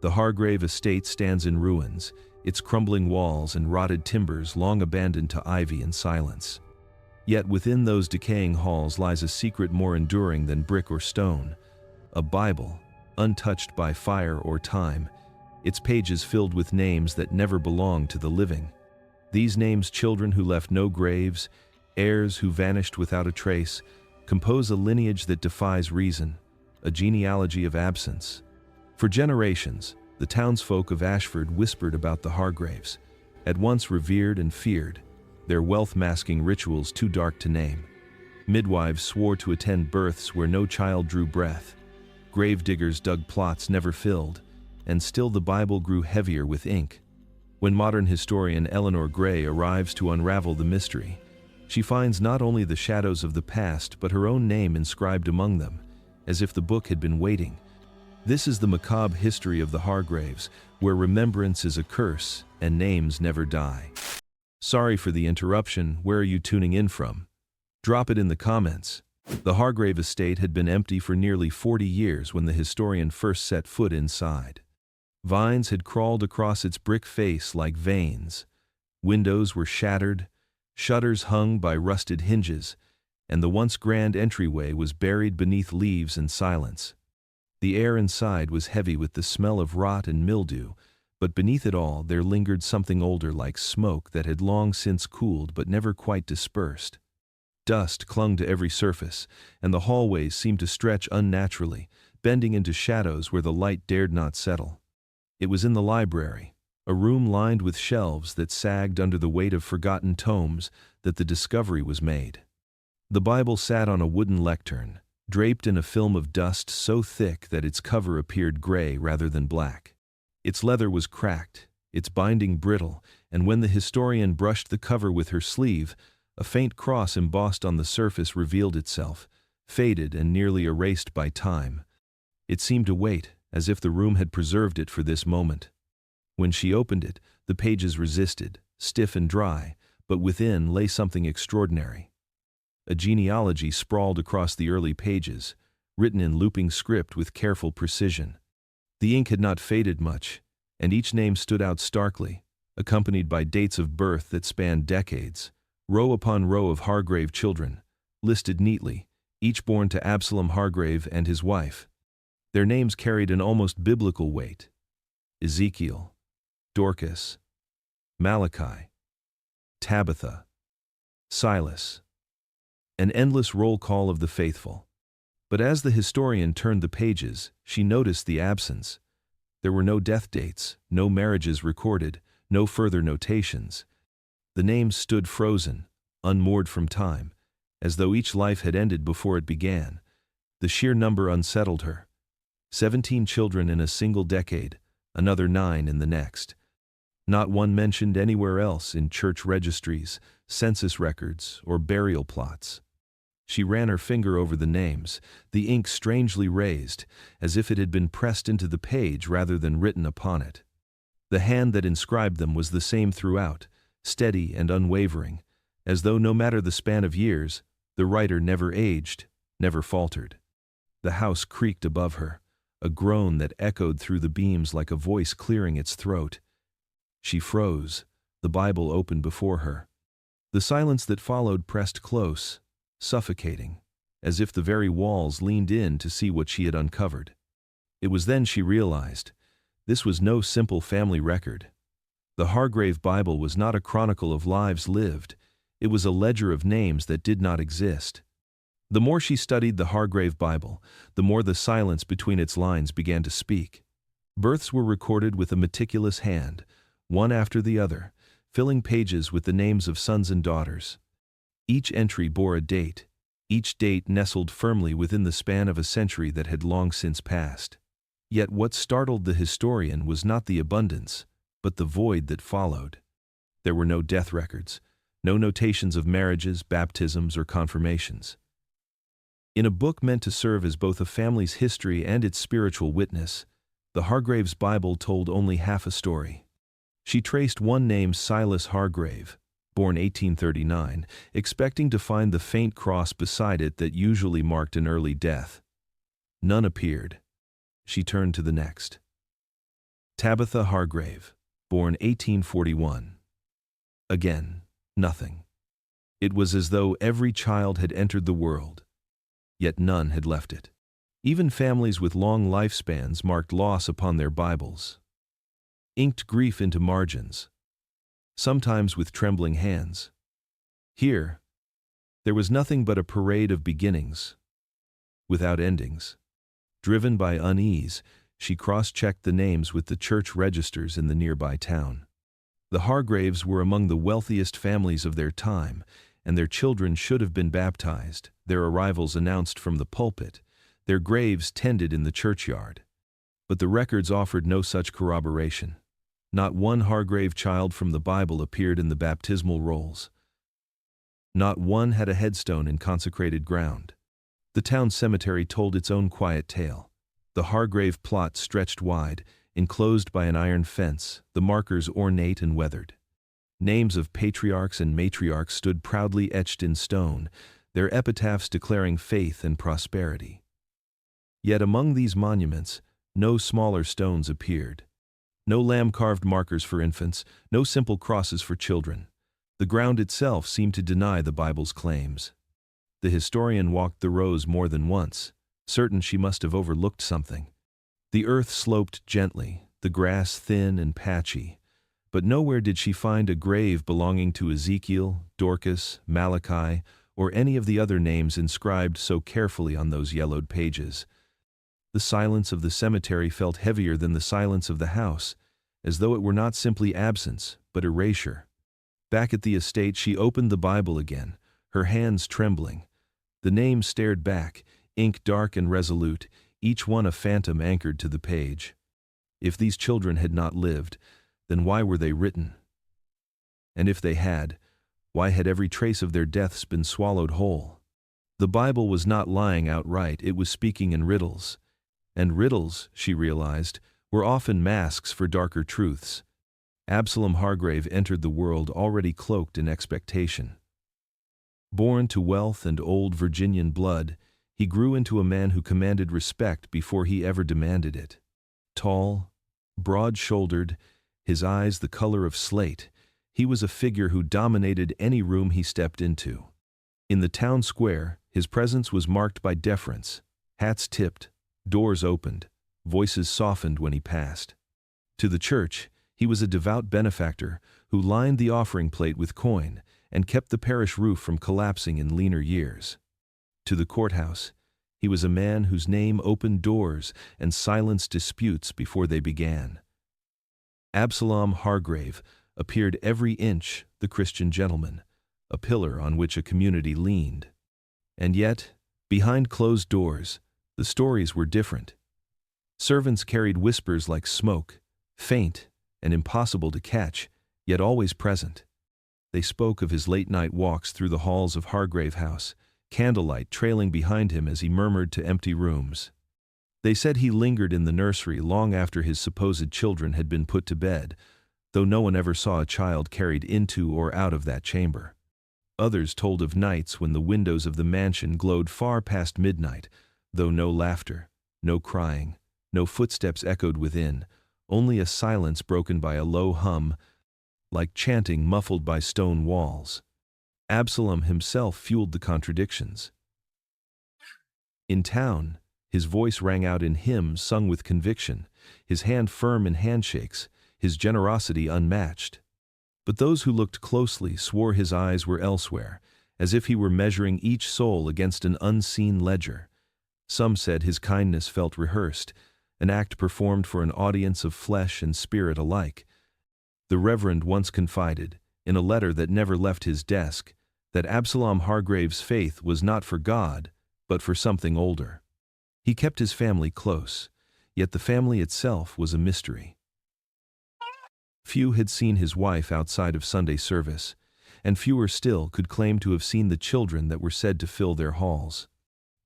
The Hargrave estate stands in ruins, its crumbling walls and rotted timbers long abandoned to ivy and silence. Yet within those decaying halls lies a secret more enduring than brick or stone, a Bible, untouched by fire or time, its pages filled with names that never belonged to the living. These names, children who left no graves, heirs who vanished without a trace, compose a lineage that defies reason, a genealogy of absence. For generations, the townsfolk of Ashford whispered about the Hargraves, at once revered and feared, their wealth masking rituals too dark to name. Midwives swore to attend births where no child drew breath. Gravediggers dug plots never filled, and still the Bible grew heavier with ink. When modern historian Eleanor Gray arrives to unravel the mystery, she finds not only the shadows of the past but her own name inscribed among them, as if the book had been waiting. This is the macabre history of the Hargraves, where remembrance is a curse and names never die. Sorry for the interruption. Where are you tuning in from? Drop it in the comments. The Hargrave estate had been empty for nearly 40 years when the historian first set foot inside. Vines had crawled across its brick face like veins. Windows were shattered, shutters hung by rusted hinges, and the once grand entryway was buried beneath leaves and silence. The air inside was heavy with the smell of rot and mildew, but beneath it all there lingered something older like smoke that had long since cooled but never quite dispersed. Dust clung to every surface, and the hallways seemed to stretch unnaturally, bending into shadows where the light dared not settle. It was in the library, a room lined with shelves that sagged under the weight of forgotten tomes, that the discovery was made. The Bible sat on a wooden lectern, draped in a film of dust so thick that its cover appeared gray rather than black. Its leather was cracked, its binding brittle, and when the historian brushed the cover with her sleeve, a faint cross embossed on the surface revealed itself, faded and nearly erased by time. It seemed to wait, as if the room had preserved it for this moment. When she opened it, the pages resisted, stiff and dry, but within lay something extraordinary. A genealogy sprawled across the early pages, written in looping script with careful precision. The ink had not faded much, and each name stood out starkly, accompanied by dates of birth that spanned decades, row upon row of Hargrave children, listed neatly, each born to Absalom Hargrave and his wife. Their names carried an almost biblical weight: Ezekiel, Dorcas, Malachi, Tabitha, Silas. An endless roll call of the faithful. But as the historian turned the pages, she noticed the absence. There were no death dates, no marriages recorded, no further notations. The names stood frozen, unmoored from time, as though each life had ended before it began. The sheer number unsettled her. 17 children in a single decade, another 9 in the next. Not one mentioned anywhere else in church registries, census records, or burial plots. She ran her finger over the names, the ink strangely raised, as if it had been pressed into the page rather than written upon it. The hand that inscribed them was the same throughout, steady and unwavering, as though no matter the span of years, the writer never aged, never faltered. The house creaked above her, a groan that echoed through the beams like a voice clearing its throat. She froze, the Bible open before her. The silence that followed pressed close, suffocating, as if the very walls leaned in to see what she had uncovered. It was then she realized, this was no simple family record. The Hargrave Bible was not a chronicle of lives lived, it was a ledger of names that did not exist. The more she studied the Hargrave Bible, the more the silence between its lines began to speak. Births were recorded with a meticulous hand, one after the other, filling pages with the names of sons and daughters. Each entry bore a date, each date nestled firmly within the span of a century that had long since passed. Yet what startled the historian was not the abundance, but the void that followed. There were no death records, no notations of marriages, baptisms, or confirmations. In a book meant to serve as both a family's history and its spiritual witness, the Hargrave's Bible told only half a story. She traced one named Silas Hargrave, born 1839, expecting to find the faint cross beside it that usually marked an early death. None appeared. She turned to the next. Tabitha Hargrave, born 1841. Again, nothing. It was as though every child had entered the world, yet none had left it. Even families with long lifespans marked loss upon their Bibles, inked grief into margins, sometimes with trembling hands. Here, there was nothing but a parade of beginnings, without endings. Driven by unease, she cross-checked the names with the church registers in the nearby town. The Hargraves were among the wealthiest families of their time, and their children should have been baptized, their arrivals announced from the pulpit, their graves tended in the churchyard. But the records offered no such corroboration. Not one Hargrave child from the Bible appeared in the baptismal rolls. Not one had a headstone in consecrated ground. The town cemetery told its own quiet tale. The Hargrave plot stretched wide, enclosed by an iron fence, the markers ornate and weathered. Names of patriarchs and matriarchs stood proudly etched in stone, their epitaphs declaring faith and prosperity. Yet among these monuments, no smaller stones appeared. No lamb-carved markers for infants, no simple crosses for children. The ground itself seemed to deny the Bible's claims. The historian walked the rows more than once, certain she must have overlooked something. The earth sloped gently, the grass thin and patchy, but nowhere did she find a grave belonging to Ezekiel, Dorcas, Malachi, or any of the other names inscribed so carefully on those yellowed pages. The silence of the cemetery felt heavier than the silence of the house, as though it were not simply absence, but erasure. Back at the estate she opened the Bible again, her hands trembling. The names stared back, ink dark and resolute, each one a phantom anchored to the page. If these children had not lived, then why were they written? And if they had, why had every trace of their deaths been swallowed whole? The Bible was not lying outright, it was speaking in riddles. And riddles, she realized, were often masks for darker truths. Absalom Hargrave entered the world already cloaked in expectation. Born to wealth and old Virginian blood, he grew into a man who commanded respect before he ever demanded it. Tall, broad-shouldered, his eyes the color of slate, he was a figure who dominated any room he stepped into. In the town square, his presence was marked by deference. Hats tipped, doors opened, voices softened when he passed. To the church, he was a devout benefactor who lined the offering plate with coin and kept the parish roof from collapsing in leaner years. To the courthouse, he was a man whose name opened doors and silenced disputes before they began. Absalom Hargrave appeared every inch the Christian gentleman, a pillar on which a community leaned. And yet, behind closed doors, the stories were different. Servants carried whispers like smoke, faint and impossible to catch, yet always present. They spoke of his late-night walks through the halls of Hargrave House, candlelight trailing behind him as he murmured to empty rooms. They said he lingered in the nursery long after his supposed children had been put to bed, though no one ever saw a child carried into or out of that chamber. Others told of nights when the windows of the mansion glowed far past midnight, though no laughter, no crying, no footsteps echoed within, only a silence broken by a low hum, like chanting muffled by stone walls. Absalom himself fueled the contradictions. In town, his voice rang out in hymns sung with conviction, his hand firm in handshakes, his generosity unmatched. But those who looked closely swore his eyes were elsewhere, as if he were measuring each soul against an unseen ledger. Some said his kindness felt rehearsed, an act performed for an audience of flesh and spirit alike. The Reverend once confided, in a letter that never left his desk, that Absalom Hargrave's faith was not for God, but for something older. He kept his family close, yet the family itself was a mystery. Few had seen his wife outside of Sunday service, and fewer still could claim to have seen the children that were said to fill their halls.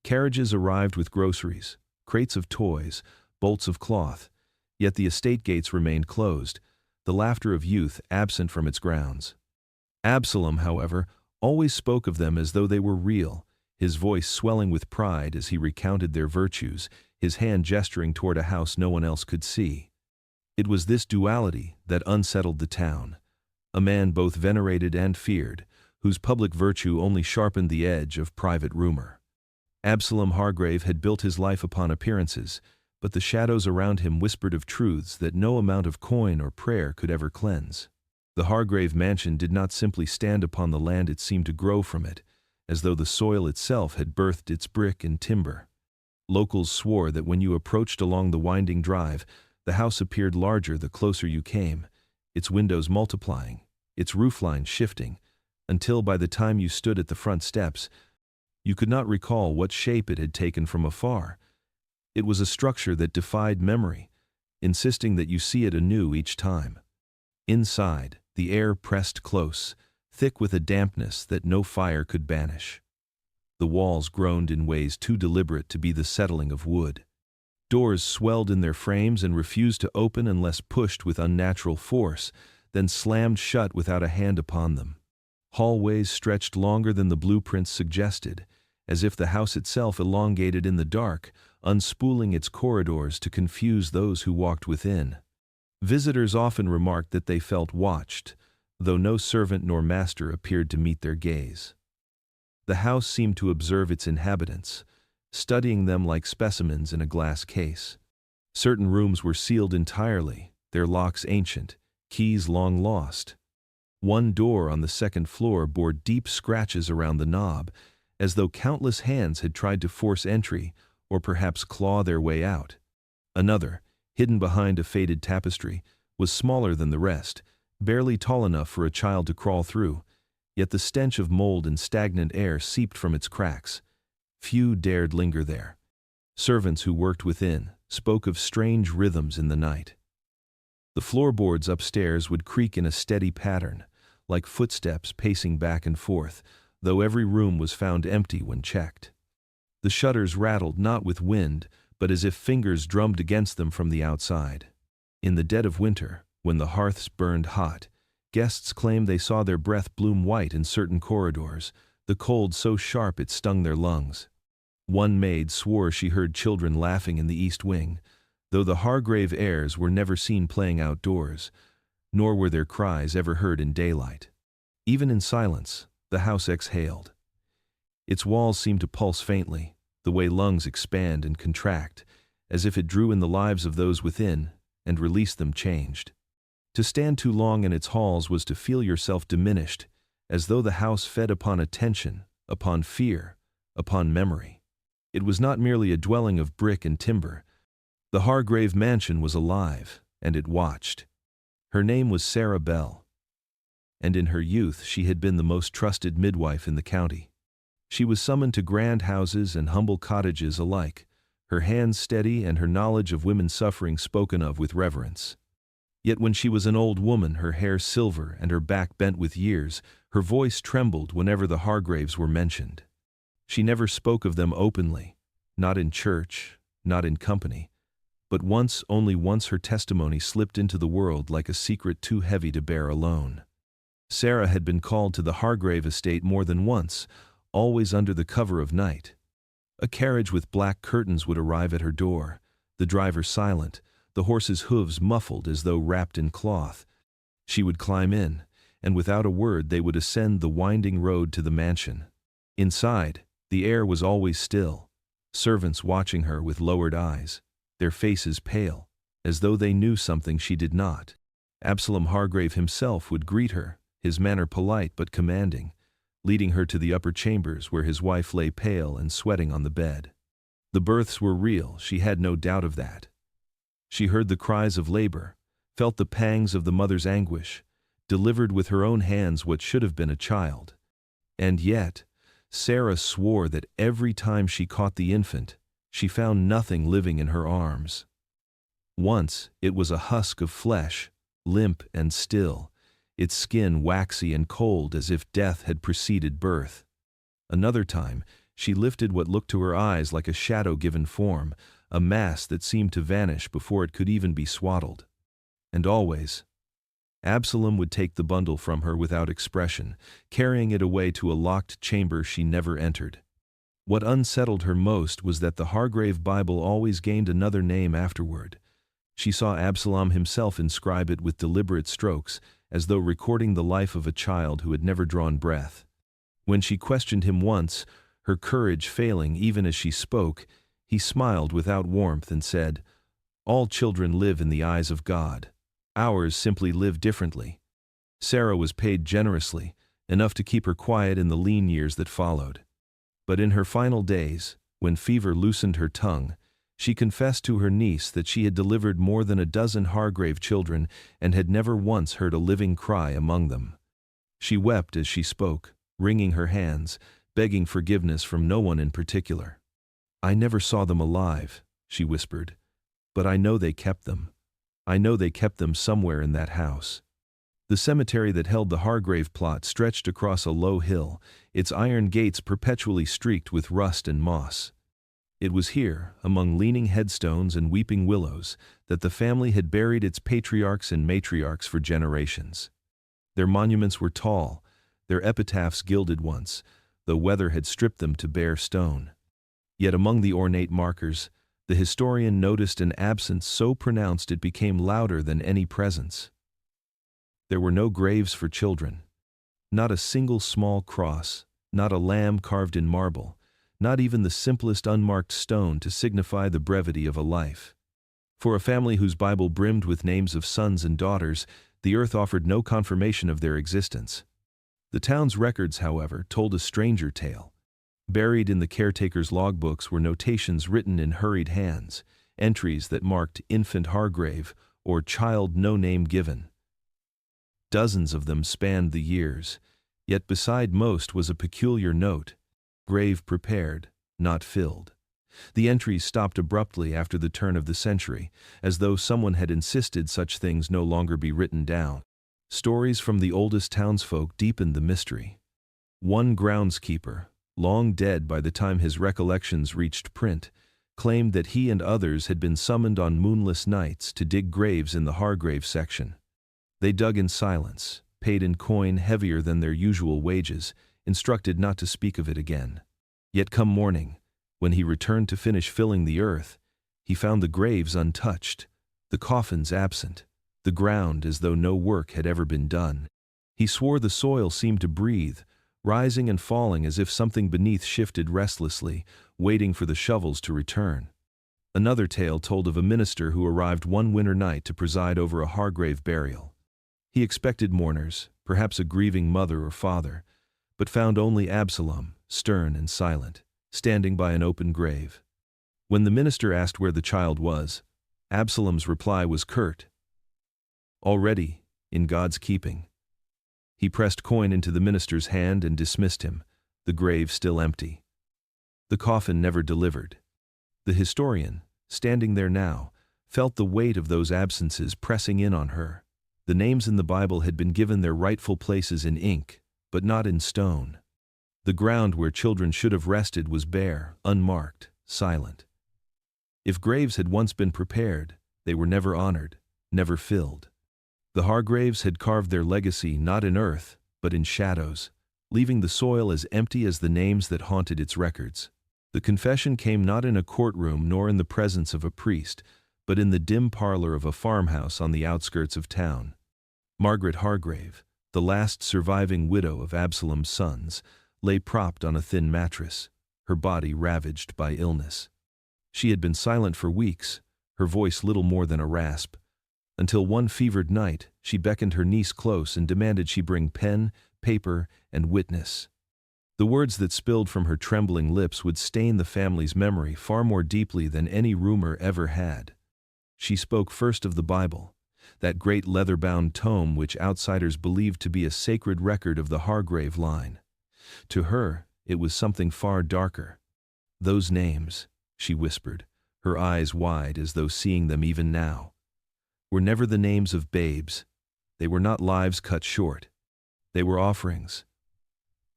Carriages arrived with groceries, crates of toys, bolts of cloth, yet the estate gates remained closed, the laughter of youth absent from its grounds. Absalom, however, always spoke of them as though they were real, his voice swelling with pride as he recounted their virtues, his hand gesturing toward a house no one else could see. It was this duality that unsettled the town. A man both venerated and feared, whose public virtue only sharpened the edge of private rumor. Absalom Hargrave had built his life upon appearances, but the shadows around him whispered of truths that no amount of coin or prayer could ever cleanse. The Hargrave mansion did not simply stand upon the land, it seemed to grow from it, as though the soil itself had birthed its brick and timber. Locals swore that when you approached along the winding drive, the house appeared larger the closer you came, its windows multiplying, its roofline shifting, until by the time you stood at the front steps, you could not recall what shape it had taken from afar. It was a structure that defied memory, insisting that you see it anew each time. Inside, the air pressed close, thick with a dampness that no fire could banish. The walls groaned in ways too deliberate to be the settling of wood. Doors swelled in their frames and refused to open unless pushed with unnatural force, then slammed shut without a hand upon them. Hallways stretched longer than the blueprints suggested, as if the house itself elongated in the dark, unspooling its corridors to confuse those who walked within. Visitors often remarked that they felt watched, though no servant nor master appeared to meet their gaze. The house seemed to observe its inhabitants, studying them like specimens in a glass case. Certain rooms were sealed entirely, their locks ancient, keys long lost. One door on the second floor bore deep scratches around the knob, as though countless hands had tried to force entry or perhaps claw their way out. Another, hidden behind a faded tapestry, was smaller than the rest, barely tall enough for a child to crawl through, yet the stench of mold and stagnant air seeped from its cracks. Few dared linger there. Servants who worked within spoke of strange rhythms in the night. The floorboards upstairs would creak in a steady pattern, like footsteps pacing back and forth, though every room was found empty when checked. The shutters rattled not with wind, but as if fingers drummed against them from the outside. In the dead of winter, when the hearths burned hot, guests claimed they saw their breath bloom white in certain corridors, the cold so sharp it stung their lungs. One maid swore she heard children laughing in the east wing, though the Hargrave heirs were never seen playing outdoors, nor were their cries ever heard in daylight. Even in silence, the house exhaled. Its walls seemed to pulse faintly, the way lungs expand and contract, as if it drew in the lives of those within and released them changed. To stand too long in its halls was to feel yourself diminished, as though the house fed upon attention, upon fear, upon memory. It was not merely a dwelling of brick and timber. The Hargrave mansion was alive, and it watched. Her name was Sarah Bell, and in her youth she had been the most trusted midwife in the county. She was summoned to grand houses and humble cottages alike, her hands steady and her knowledge of women's suffering spoken of with reverence. Yet when she was an old woman, her hair silver and her back bent with years, her voice trembled whenever the Hargraves were mentioned. She never spoke of them openly, not in church, not in company, but once, only once, her testimony slipped into the world like a secret too heavy to bear alone. Sarah had been called to the Hargrave estate more than once, always under the cover of night. A carriage with black curtains would arrive at her door, the driver silent, the horse's hooves muffled as though wrapped in cloth. She would climb in, and without a word they would ascend the winding road to the mansion. Inside, the air was always still, servants watching her with lowered eyes, their faces pale, as though they knew something she did not. Absalom Hargrave himself would greet her, his manner polite but commanding, leading her to the upper chambers where his wife lay pale and sweating on the bed. The births were real, she had no doubt of that. She heard the cries of labor, felt the pangs of the mother's anguish, delivered with her own hands what should have been a child. And yet, Sarah swore that every time she caught the infant, she found nothing living in her arms. Once, it was a husk of flesh, limp and still, its skin waxy and cold as if death had preceded birth. Another time, she lifted what looked to her eyes like a shadow-given form, a mass that seemed to vanish before it could even be swaddled. And always, Absalom would take the bundle from her without expression, carrying it away to a locked chamber she never entered. What unsettled her most was that the Hargrave Bible always gained another name afterward. She saw Absalom himself inscribe it with deliberate strokes, as though recording the life of a child who had never drawn breath. When she questioned him once, her courage failing even as she spoke, he smiled without warmth and said, "All children live in the eyes of God. Ours simply live differently." Sarah was paid generously, enough to keep her quiet in the lean years that followed. But in her final days, when fever loosened her tongue, she confessed to her niece that she had delivered more than a dozen Hargrave children and had never once heard a living cry among them. She wept as she spoke, wringing her hands, begging forgiveness from no one in particular. "I never saw them alive," she whispered, "but I know they kept them. I know they kept them somewhere in that house." The cemetery that held the Hargrave plot stretched across a low hill, its iron gates perpetually streaked with rust and moss. It was here, among leaning headstones and weeping willows, that the family had buried its patriarchs and matriarchs for generations. Their monuments were tall, their epitaphs gilded once, though weather had stripped them to bare stone. Yet among the ornate markers, the historian noticed an absence so pronounced it became louder than any presence. There were no graves for children. Not a single small cross, not a lamb carved in marble, not even the simplest unmarked stone to signify the brevity of a life. For a family whose Bible brimmed with names of sons and daughters, the earth offered no confirmation of their existence. The town's records, however, told a stranger tale. Buried in the caretaker's logbooks were notations written in hurried hands, entries that marked "Infant Hargrave" or "Child No Name Given." Dozens of them spanned the years, yet beside most was a peculiar note: "Grave prepared, not filled." The entries stopped abruptly after the turn of the century, as though someone had insisted such things no longer be written down. Stories from the oldest townsfolk deepened the mystery. One groundskeeper, long dead by the time his recollections reached print, claimed that he and others had been summoned on moonless nights to dig graves in the Hargrave section. They dug in silence, paid in coin heavier than their usual wages, instructed not to speak of it again. Yet come morning, when he returned to finish filling the earth, he found the graves untouched, the coffins absent, the ground as though no work had ever been done. He swore the soil seemed to breathe, rising and falling as if something beneath shifted restlessly, waiting for the shovels to return. Another tale told of a minister who arrived one winter night to preside over a Hargrave burial. He expected mourners, perhaps a grieving mother or father, but found only Absalom, stern and silent, standing by an open grave. When the minister asked where the child was, Absalom's reply was curt: "Already, in God's keeping." He pressed coin into the minister's hand and dismissed him, the grave still empty. The coffin never delivered. The historian, standing there now, felt the weight of those absences pressing in on her. The names in the Bible had been given their rightful places in ink, but not in stone. The ground where children should have rested was bare, unmarked, silent. If graves had once been prepared, they were never honored, never filled. The Hargraves had carved their legacy not in earth, but in shadows, leaving the soil as empty as the names that haunted its records. The confession came not in a courtroom nor in the presence of a priest, but in the dim parlor of a farmhouse on the outskirts of town. Margaret Hargrave, the last surviving widow of Absalom's sons, lay propped on a thin mattress, her body ravaged by illness. She had been silent for weeks, her voice little more than a rasp, until one fevered night she beckoned her niece close and demanded she bring pen, paper, and witness. The words that spilled from her trembling lips would stain the family's memory far more deeply than any rumor ever had. She spoke first of the Bible, that great leather-bound tome which outsiders believed to be a sacred record of the Hargrave line. To her, it was something far darker. "Those names," she whispered, her eyes wide as though seeing them even now, "were never the names of babes. They were not lives cut short. They were offerings."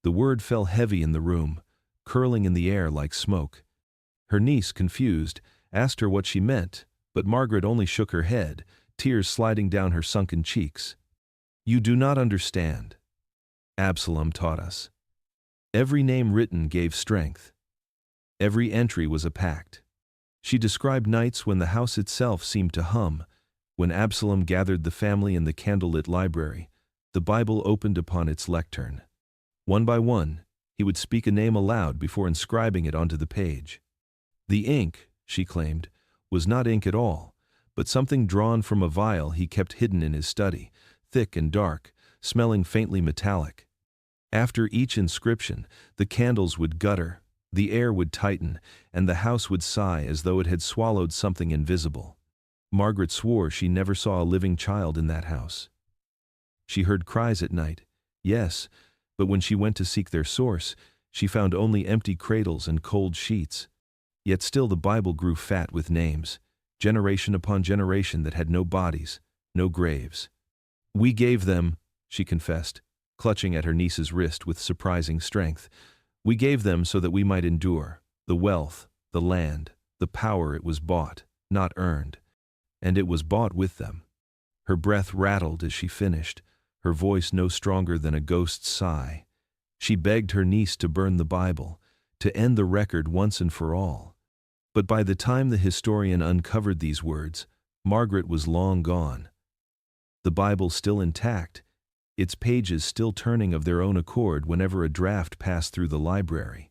The word fell heavy in the room, curling in the air like smoke. Her niece, confused, asked her what she meant, but Margaret only shook her head, tears sliding down her sunken cheeks. "You do not understand. Absalom taught us. Every name written gave strength. Every entry was a pact." She described nights when the house itself seemed to hum, When Absalom gathered the family in the candlelit library, the Bible opened upon its lectern. One by one, he would speak a name aloud before inscribing it onto the page. The ink, she claimed, was not ink at all, but something drawn from a vial he kept hidden in his study, thick and dark, smelling faintly metallic. After each inscription, the candles would gutter, the air would tighten, and the house would sigh as though it had swallowed something invisible. Margaret swore she never saw a living child in that house. She heard cries at night, yes, but when she went to seek their source, she found only empty cradles and cold sheets. Yet still the Bible grew fat with names, generation upon generation that had no bodies, no graves. "We gave them," she confessed, clutching at her niece's wrist with surprising strength. "We gave them so that we might endure. The wealth, the land, the power, it was bought, not earned. And it was bought with them." Her breath rattled as she finished, her voice no stronger than a ghost's sigh. She begged her niece to burn the Bible, to end the record once and for all. But by the time the historian uncovered these words, Margaret was long gone. The Bible still intact, its pages still turning of their own accord whenever a draft passed through the library.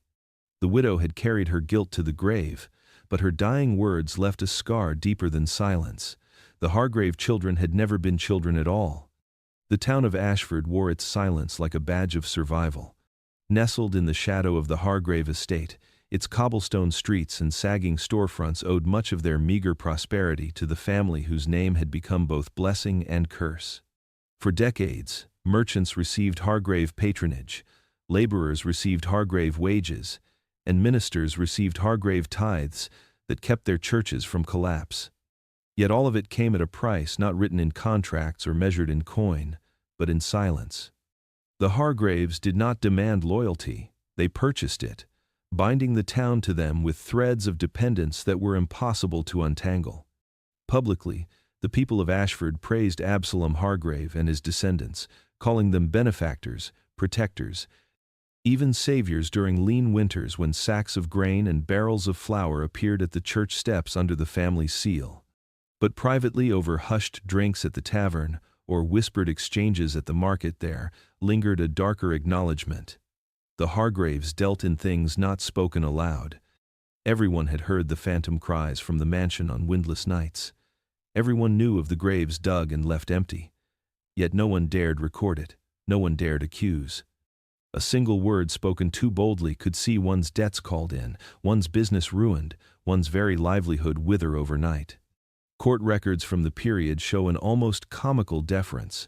The widow had carried her guilt to the grave, but her dying words left a scar deeper than silence. The Hargrave children had never been children at all. The town of Ashford wore its silence like a badge of survival. Nestled in the shadow of the Hargrave estate, its cobblestone streets and sagging storefronts owed much of their meager prosperity to the family whose name had become both blessing and curse. For decades, merchants received Hargrave patronage, laborers received Hargrave wages, and ministers received Hargrave tithes that kept their churches from collapse. Yet all of it came at a price not written in contracts or measured in coin, but in silence. The Hargraves did not demand loyalty, they purchased it, binding the town to them with threads of dependence that were impossible to untangle. Publicly, the people of Ashford praised Absalom Hargrave and his descendants, calling them benefactors, protectors, even saviors during lean winters when sacks of grain and barrels of flour appeared at the church steps under the family seal. But privately, over hushed drinks at the tavern, or whispered exchanges at the market, there lingered a darker acknowledgement. The Hargraves dealt in things not spoken aloud. Everyone had heard the phantom cries from the mansion on windless nights. Everyone knew of the graves dug and left empty. Yet no one dared record it, no one dared accuse. A single word spoken too boldly could see one's debts called in, one's business ruined, one's very livelihood wither overnight. Court records from the period show an almost comical deference.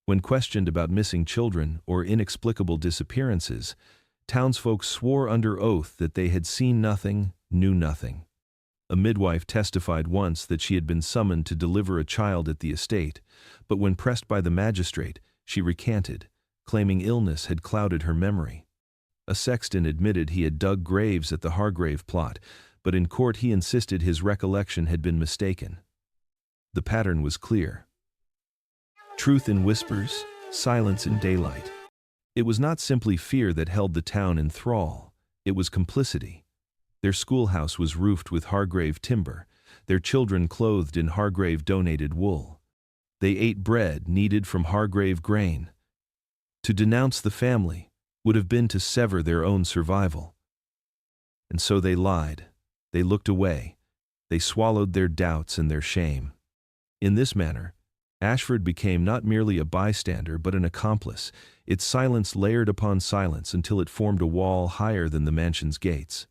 When questioned about missing children or inexplicable disappearances, townsfolk swore under oath that they had seen nothing, knew nothing. A midwife testified once that she had been summoned to deliver a child at the estate, but when pressed by the magistrate, she recanted, claiming illness had clouded her memory. A sexton admitted he had dug graves at the Hargrave plot, but in court he insisted his recollection had been mistaken. The pattern was clear. Truth in whispers, silence in daylight. It was not simply fear that held the town in thrall, it was complicity. Their schoolhouse was roofed with Hargrave timber, their children clothed in Hargrave-donated wool. They ate bread kneaded from Hargrave grain. To denounce the family would have been to sever their own survival. And so they lied, they looked away, they swallowed their doubts and their shame. In this manner, Ashford became not merely a bystander but an accomplice, its silence layered upon silence until it formed a wall higher than the mansion's gates.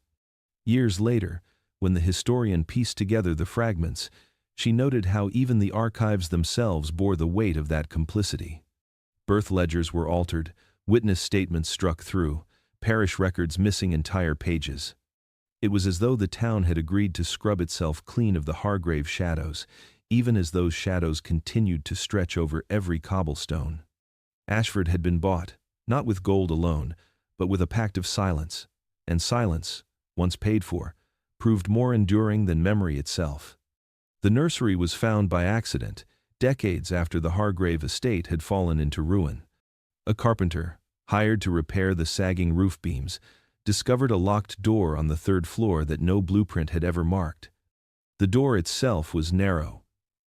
Years later, when the historian pieced together the fragments, she noted how even the archives themselves bore the weight of that complicity. Birth ledgers were altered, witness statements struck through, parish records missing entire pages. It was as though the town had agreed to scrub itself clean of the Hargrave shadows, even as those shadows continued to stretch over every cobblestone. Ashford had been bought, not with gold alone, but with a pact of silence, and silence, once paid for, proved more enduring than memory itself. The nursery was found by accident, decades after the Hargrave estate had fallen into ruin. A carpenter, hired to repair the sagging roof beams, discovered a locked door on the third floor that no blueprint had ever marked. The door itself was narrow,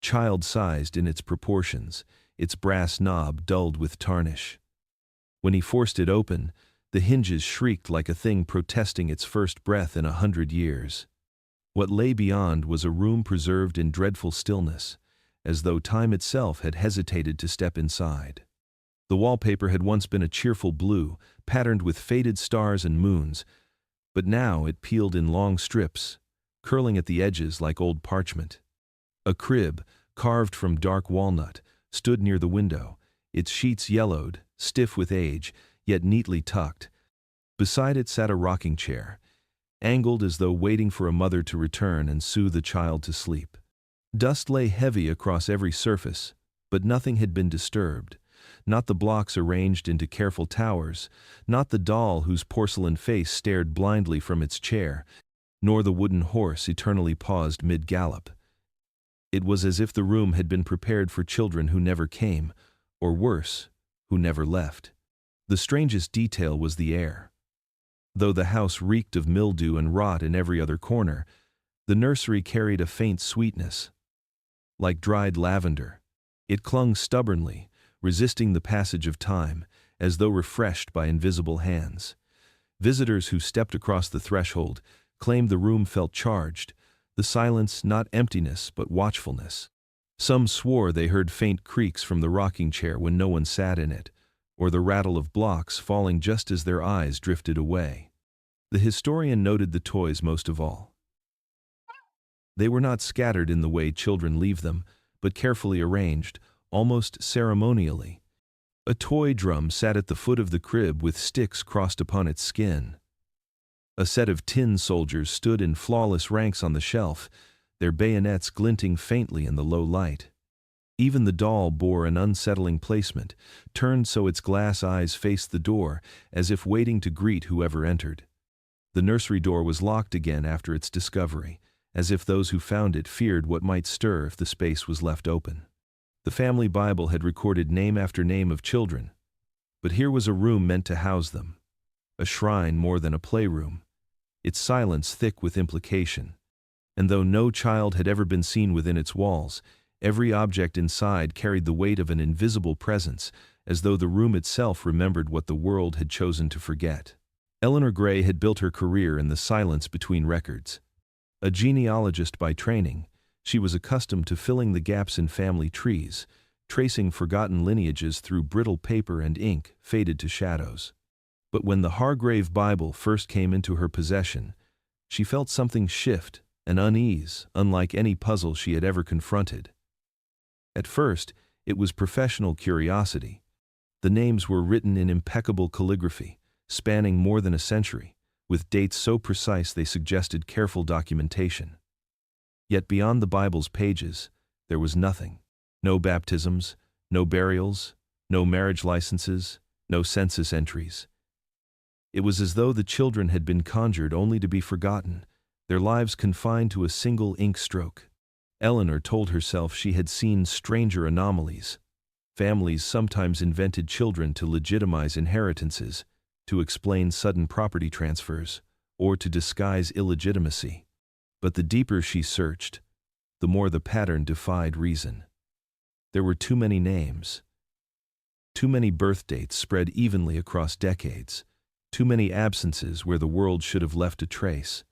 child-sized in its proportions, its brass knob dulled with tarnish. When he forced it open, the hinges shrieked like a thing protesting its first breath in 100 years. What lay beyond was a room preserved in dreadful stillness, as though time itself had hesitated to step inside. The wallpaper had once been a cheerful blue, patterned with faded stars and moons, but now it peeled in long strips, curling at the edges like old parchment. A crib, carved from dark walnut, stood near the window, its sheets yellowed, stiff with age, yet neatly tucked. Beside it sat a rocking chair, angled as though waiting for a mother to return and soothe the child to sleep. Dust lay heavy across every surface, but nothing had been disturbed. Not the blocks arranged into careful towers, not the doll whose porcelain face stared blindly from its chair, nor the wooden horse eternally paused mid-gallop. It was as if the room had been prepared for children who never came, or worse, who never left. The strangest detail was the air. Though the house reeked of mildew and rot in every other corner, the nursery carried a faint sweetness. Like dried lavender, it clung stubbornly, resisting the passage of time, as though refreshed by invisible hands. Visitors who stepped across the threshold claimed the room felt charged, the silence not emptiness but watchfulness. Some swore they heard faint creaks from the rocking chair when no one sat in it, or the rattle of blocks falling just as their eyes drifted away. The historian noted the toys most of all. They were not scattered in the way children leave them, but carefully arranged, almost ceremonially. A toy drum sat at the foot of the crib with sticks crossed upon its skin. A set of tin soldiers stood in flawless ranks on the shelf, their bayonets glinting faintly in the low light. Even the doll bore an unsettling placement, turned so its glass eyes faced the door, as if waiting to greet whoever entered. The nursery door was locked again after its discovery, as if those who found it feared what might stir if the space was left open. The family Bible had recorded name after name of children, but here was a room meant to house them, a shrine more than a playroom, its silence thick with implication. And though no child had ever been seen within its walls, every object inside carried the weight of an invisible presence, as though the room itself remembered what the world had chosen to forget. Eleanor Gray had built her career in the silence between records. A genealogist by training, she was accustomed to filling the gaps in family trees, tracing forgotten lineages through brittle paper and ink faded to shadows. But when the Hargrave Bible first came into her possession, she felt something shift, an unease, unlike any puzzle she had ever confronted. At first, it was professional curiosity. The names were written in impeccable calligraphy, spanning more than a century, with dates so precise they suggested careful documentation. Yet beyond the Bible's pages, there was nothing. No baptisms, no burials, no marriage licenses, no census entries. It was as though the children had been conjured only to be forgotten, their lives confined to a single ink stroke. Eleanor told herself she had seen stranger anomalies. Families sometimes invented children to legitimize inheritances, to explain sudden property transfers, or to disguise illegitimacy. But the deeper she searched, the more the pattern defied reason. There were too many names, too many birth dates spread evenly across decades, too many absences where the world should have left a trace.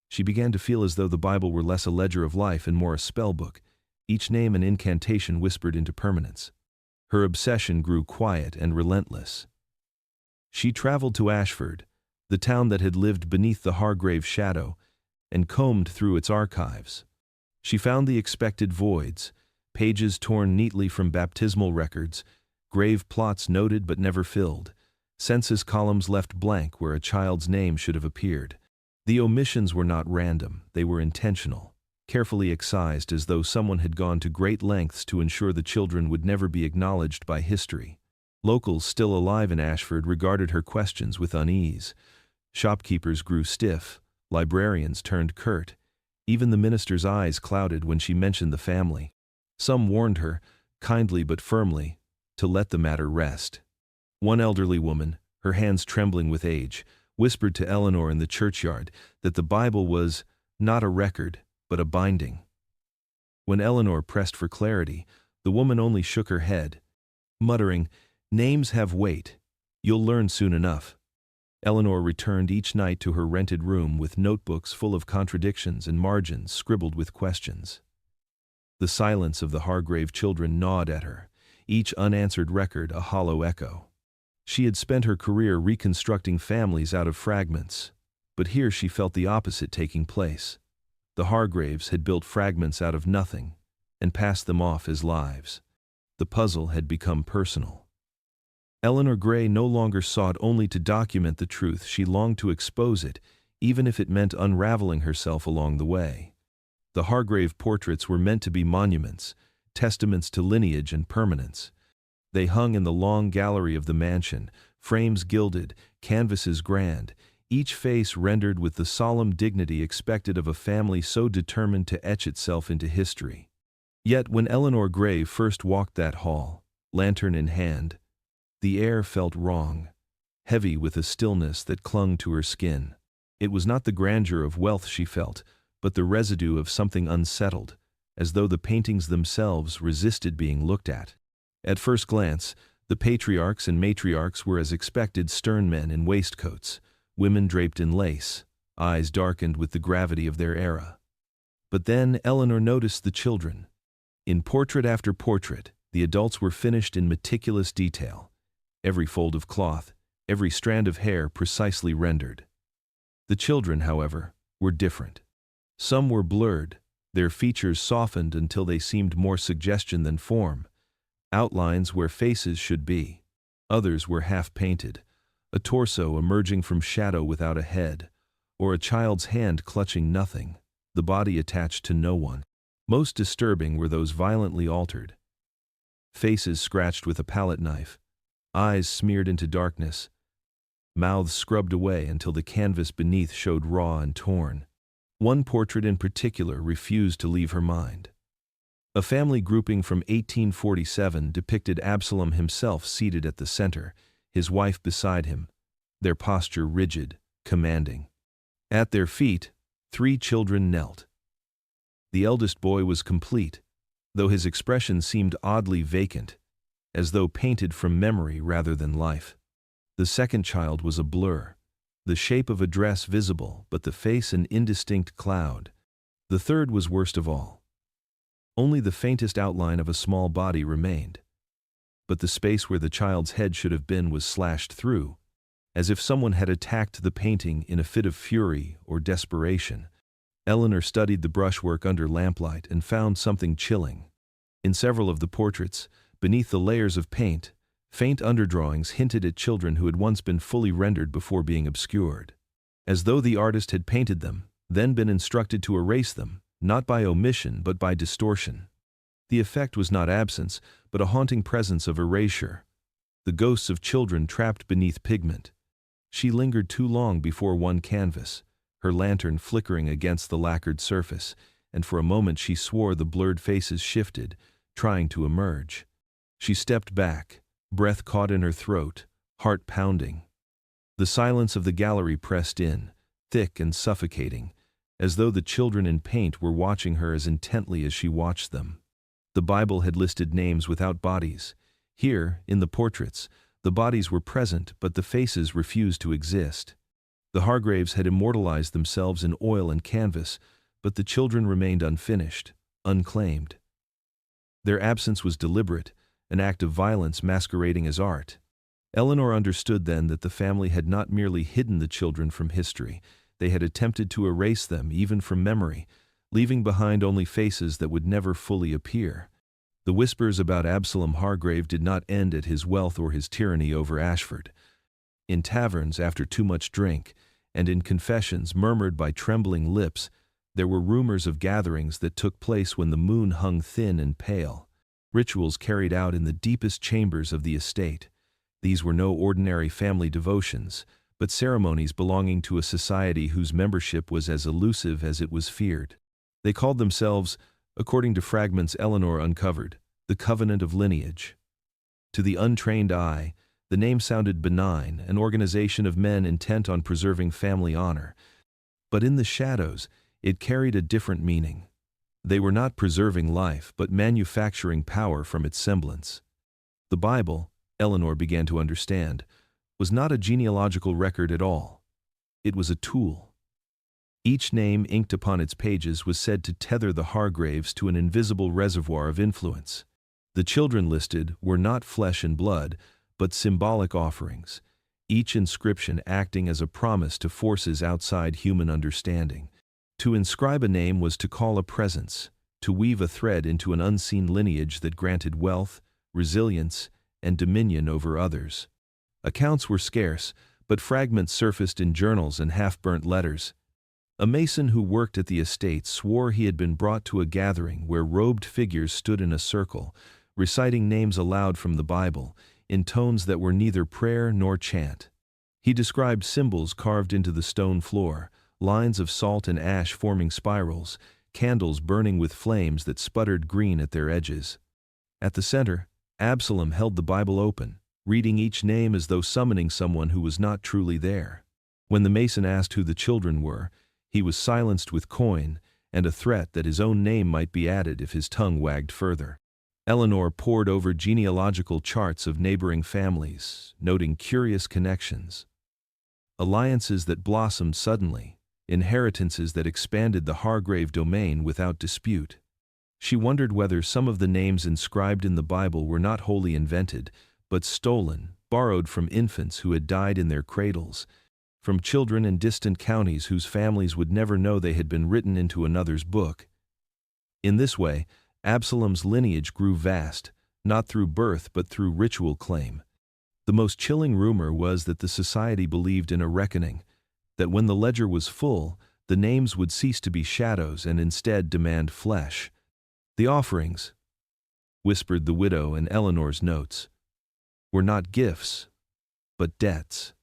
She began to feel as though the Bible were less a ledger of life and more a spellbook, each name an incantation whispered into permanence. Her obsession grew quiet and relentless. She traveled to Ashford, the town that had lived beneath the Hargrave shadow, and combed through its archives. She found the expected voids, pages torn neatly from baptismal records, grave plots noted but never filled, census columns left blank where a child's name should have appeared. The omissions were not random, they were intentional, carefully excised as though someone had gone to great lengths to ensure the children would never be acknowledged by history. Locals still alive in Ashford regarded her questions with unease. Shopkeepers grew stiff, librarians turned curt. Even the minister's eyes clouded when she mentioned the family. Some warned her, kindly but firmly, to let the matter rest. One elderly woman, her hands trembling with age, whispered to Eleanor in the churchyard that the Bible was not a record, but a binding. When Eleanor pressed for clarity, the woman only shook her head, muttering, "Names have weight. You'll learn soon enough." Eleanor returned each night to her rented room with notebooks full of contradictions and margins scribbled with questions. The silence of the Hargrave children gnawed at her, each unanswered record a hollow echo. She had spent her career reconstructing families out of fragments, but here she felt the opposite taking place. The Hargraves had built fragments out of nothing and passed them off as lives. The puzzle had become personal. Eleanor Gray no longer sought only to document the truth, she longed to expose it, even if it meant unraveling herself along the way. The Hargrave portraits were meant to be monuments, testaments to lineage and permanence. They hung in the long gallery of the mansion, frames gilded, canvases grand, each face rendered with the solemn dignity expected of a family so determined to etch itself into history. Yet when Eleanor Gray first walked that hall, lantern in hand, the air felt wrong, heavy with a stillness that clung to her skin. It was not the grandeur of wealth she felt, but the residue of something unsettled, as though the paintings themselves resisted being looked at. At first glance, the patriarchs and matriarchs were as expected stern men in waistcoats, women draped in lace, eyes darkened with the gravity of their era. But then Eleanor noticed the children. In portrait after portrait, the adults were finished in meticulous detail, every fold of cloth, every strand of hair precisely rendered. The children, however, were different. Some were blurred, their features softened until they seemed more suggestion than form, outlines where faces should be. Others were half-painted, a torso emerging from shadow without a head, or a child's hand clutching nothing, the body attached to no one. Most disturbing were those violently altered. Faces scratched with a palette knife, eyes smeared into darkness, mouths scrubbed away until the canvas beneath showed raw and torn. One portrait in particular refused to leave her mind. A family grouping from 1847 depicted Absalom himself seated at the center, his wife beside him, their posture rigid, commanding. At their feet, 3 children knelt. The eldest boy was complete, though his expression seemed oddly vacant, as though painted from memory rather than life. The second child was a blur, the shape of a dress visible but the face an indistinct cloud. The third was worst of all. Only the faintest outline of a small body remained, but the space where the child's head should have been was slashed through, as if someone had attacked the painting in a fit of fury or desperation. Eleanor studied the brushwork under lamplight and found something chilling. In several of the portraits, beneath the layers of paint, faint underdrawings hinted at children who had once been fully rendered before being obscured. As though the artist had painted them, then been instructed to erase them, not by omission but by distortion. The effect was not absence, but a haunting presence of erasure, the ghosts of children trapped beneath pigment. She lingered too long before one canvas, her lantern flickering against the lacquered surface, and for a moment she swore the blurred faces shifted, trying to emerge. She stepped back, breath caught in her throat, heart pounding. The silence of the gallery pressed in, thick and suffocating, as though the children in paint were watching her as intently as she watched them. The Bible had listed names without bodies. Here, in the portraits, the bodies were present, but the faces refused to exist. The Hargraves had immortalized themselves in oil and canvas, but the children remained unfinished, unclaimed. Their absence was deliberate, an act of violence masquerading as art. Eleanor understood then that the family had not merely hidden the children from history, they had attempted to erase them even from memory, leaving behind only faces that would never fully appear. The whispers about Absalom Hargrave did not end at his wealth or his tyranny over Ashford. In taverns after too much drink, and in confessions murmured by trembling lips, there were rumors of gatherings that took place when the moon hung thin and pale, rituals carried out in the deepest chambers of the estate. These were no ordinary family devotions, but ceremonies belonging to a society whose membership was as elusive as it was feared. They called themselves, according to fragments Eleanor uncovered, the Covenant of Lineage. To the untrained eye, the name sounded benign, an organization of men intent on preserving family honor. But in the shadows, it carried a different meaning. They were not preserving life but manufacturing power from its semblance. The Bible, Eleanor began to understand, was not a genealogical record at all. It was a tool. Each name inked upon its pages was said to tether the Hargraves to an invisible reservoir of influence. The children listed were not flesh and blood, but symbolic offerings, each inscription acting as a promise to forces outside human understanding. To inscribe a name was to call a presence, to weave a thread into an unseen lineage that granted wealth, resilience, and dominion over others. Accounts were scarce, but fragments surfaced in journals and half-burnt letters. A mason who worked at the estate swore he had been brought to a gathering where robed figures stood in a circle, reciting names aloud from the Bible, in tones that were neither prayer nor chant. He described symbols carved into the stone floor, lines of salt and ash forming spirals, candles burning with flames that sputtered green at their edges. At the center, Absalom held the Bible open, reading each name as though summoning someone who was not truly there. When the mason asked who the children were, he was silenced with coin and a threat that his own name might be added if his tongue wagged further. Eleanor pored over genealogical charts of neighboring families, noting curious connections. Alliances that blossomed suddenly, inheritances that expanded the Hargrave domain without dispute. She wondered whether some of the names inscribed in the Bible were not wholly invented, but stolen, borrowed from infants who had died in their cradles, from children in distant counties whose families would never know they had been written into another's book. In this way, Absalom's lineage grew vast, not through birth but through ritual claim. The most chilling rumor was that the society believed in a reckoning, that when the ledger was full, the names would cease to be shadows and instead demand flesh. The offerings, whispered the widow in Eleanor's notes, were not gifts, but debts.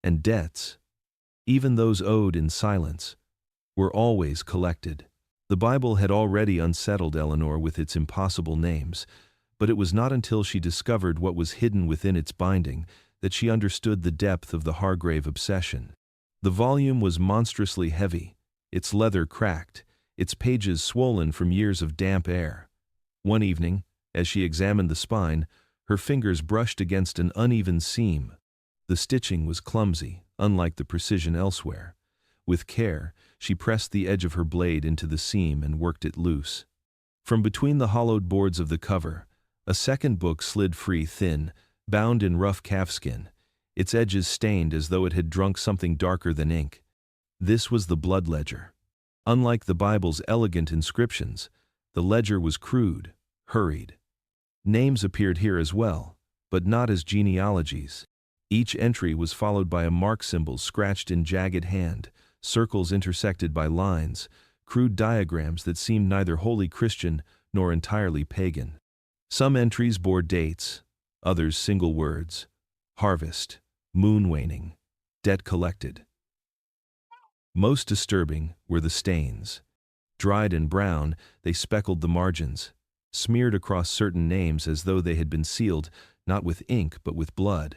And debts, even those owed in silence, were always collected. The Bible had already unsettled Eleanor with its impossible names, but it was not until she discovered what was hidden within its binding that she understood the depth of the Hargrave obsession. The volume was monstrously heavy, its leather cracked, its pages swollen from years of damp air. One evening, as she examined the spine, her fingers brushed against an uneven seam. The stitching was clumsy, unlike the precision elsewhere. With care, she pressed the edge of her blade into the seam and worked it loose. From between the hollowed boards of the cover, a second book slid free, thin, bound in rough calfskin, its edges stained as though it had drunk something darker than ink. This was the blood ledger. Unlike the Bible's elegant inscriptions, the ledger was crude, hurried. Names appeared here as well, but not as genealogies. Each entry was followed by a mark symbol scratched in jagged hand, circles intersected by lines, crude diagrams that seemed neither wholly Christian nor entirely pagan. Some entries bore dates, others single words: harvest, moon waning, debt collected. Most disturbing were the stains. Dried and brown, they speckled the margins, smeared across certain names as though they had been sealed not with ink but with blood.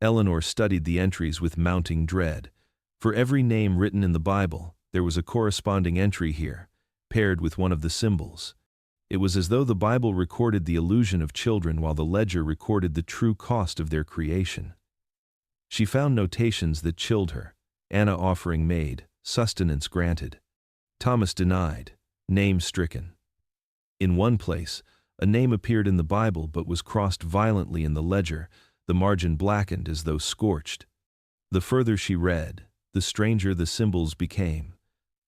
Eleanor studied the entries with mounting dread. For every name written in the Bible, there was a corresponding entry here, paired with one of the symbols. It was as though the Bible recorded the illusion of children while the ledger recorded the true cost of their creation. She found notations that chilled her: Anna offering made, sustenance granted. Thomas denied, name stricken. In one place, a name appeared in the Bible but was crossed violently in the ledger, the margin blackened as though scorched. The further she read, the stranger the symbols became.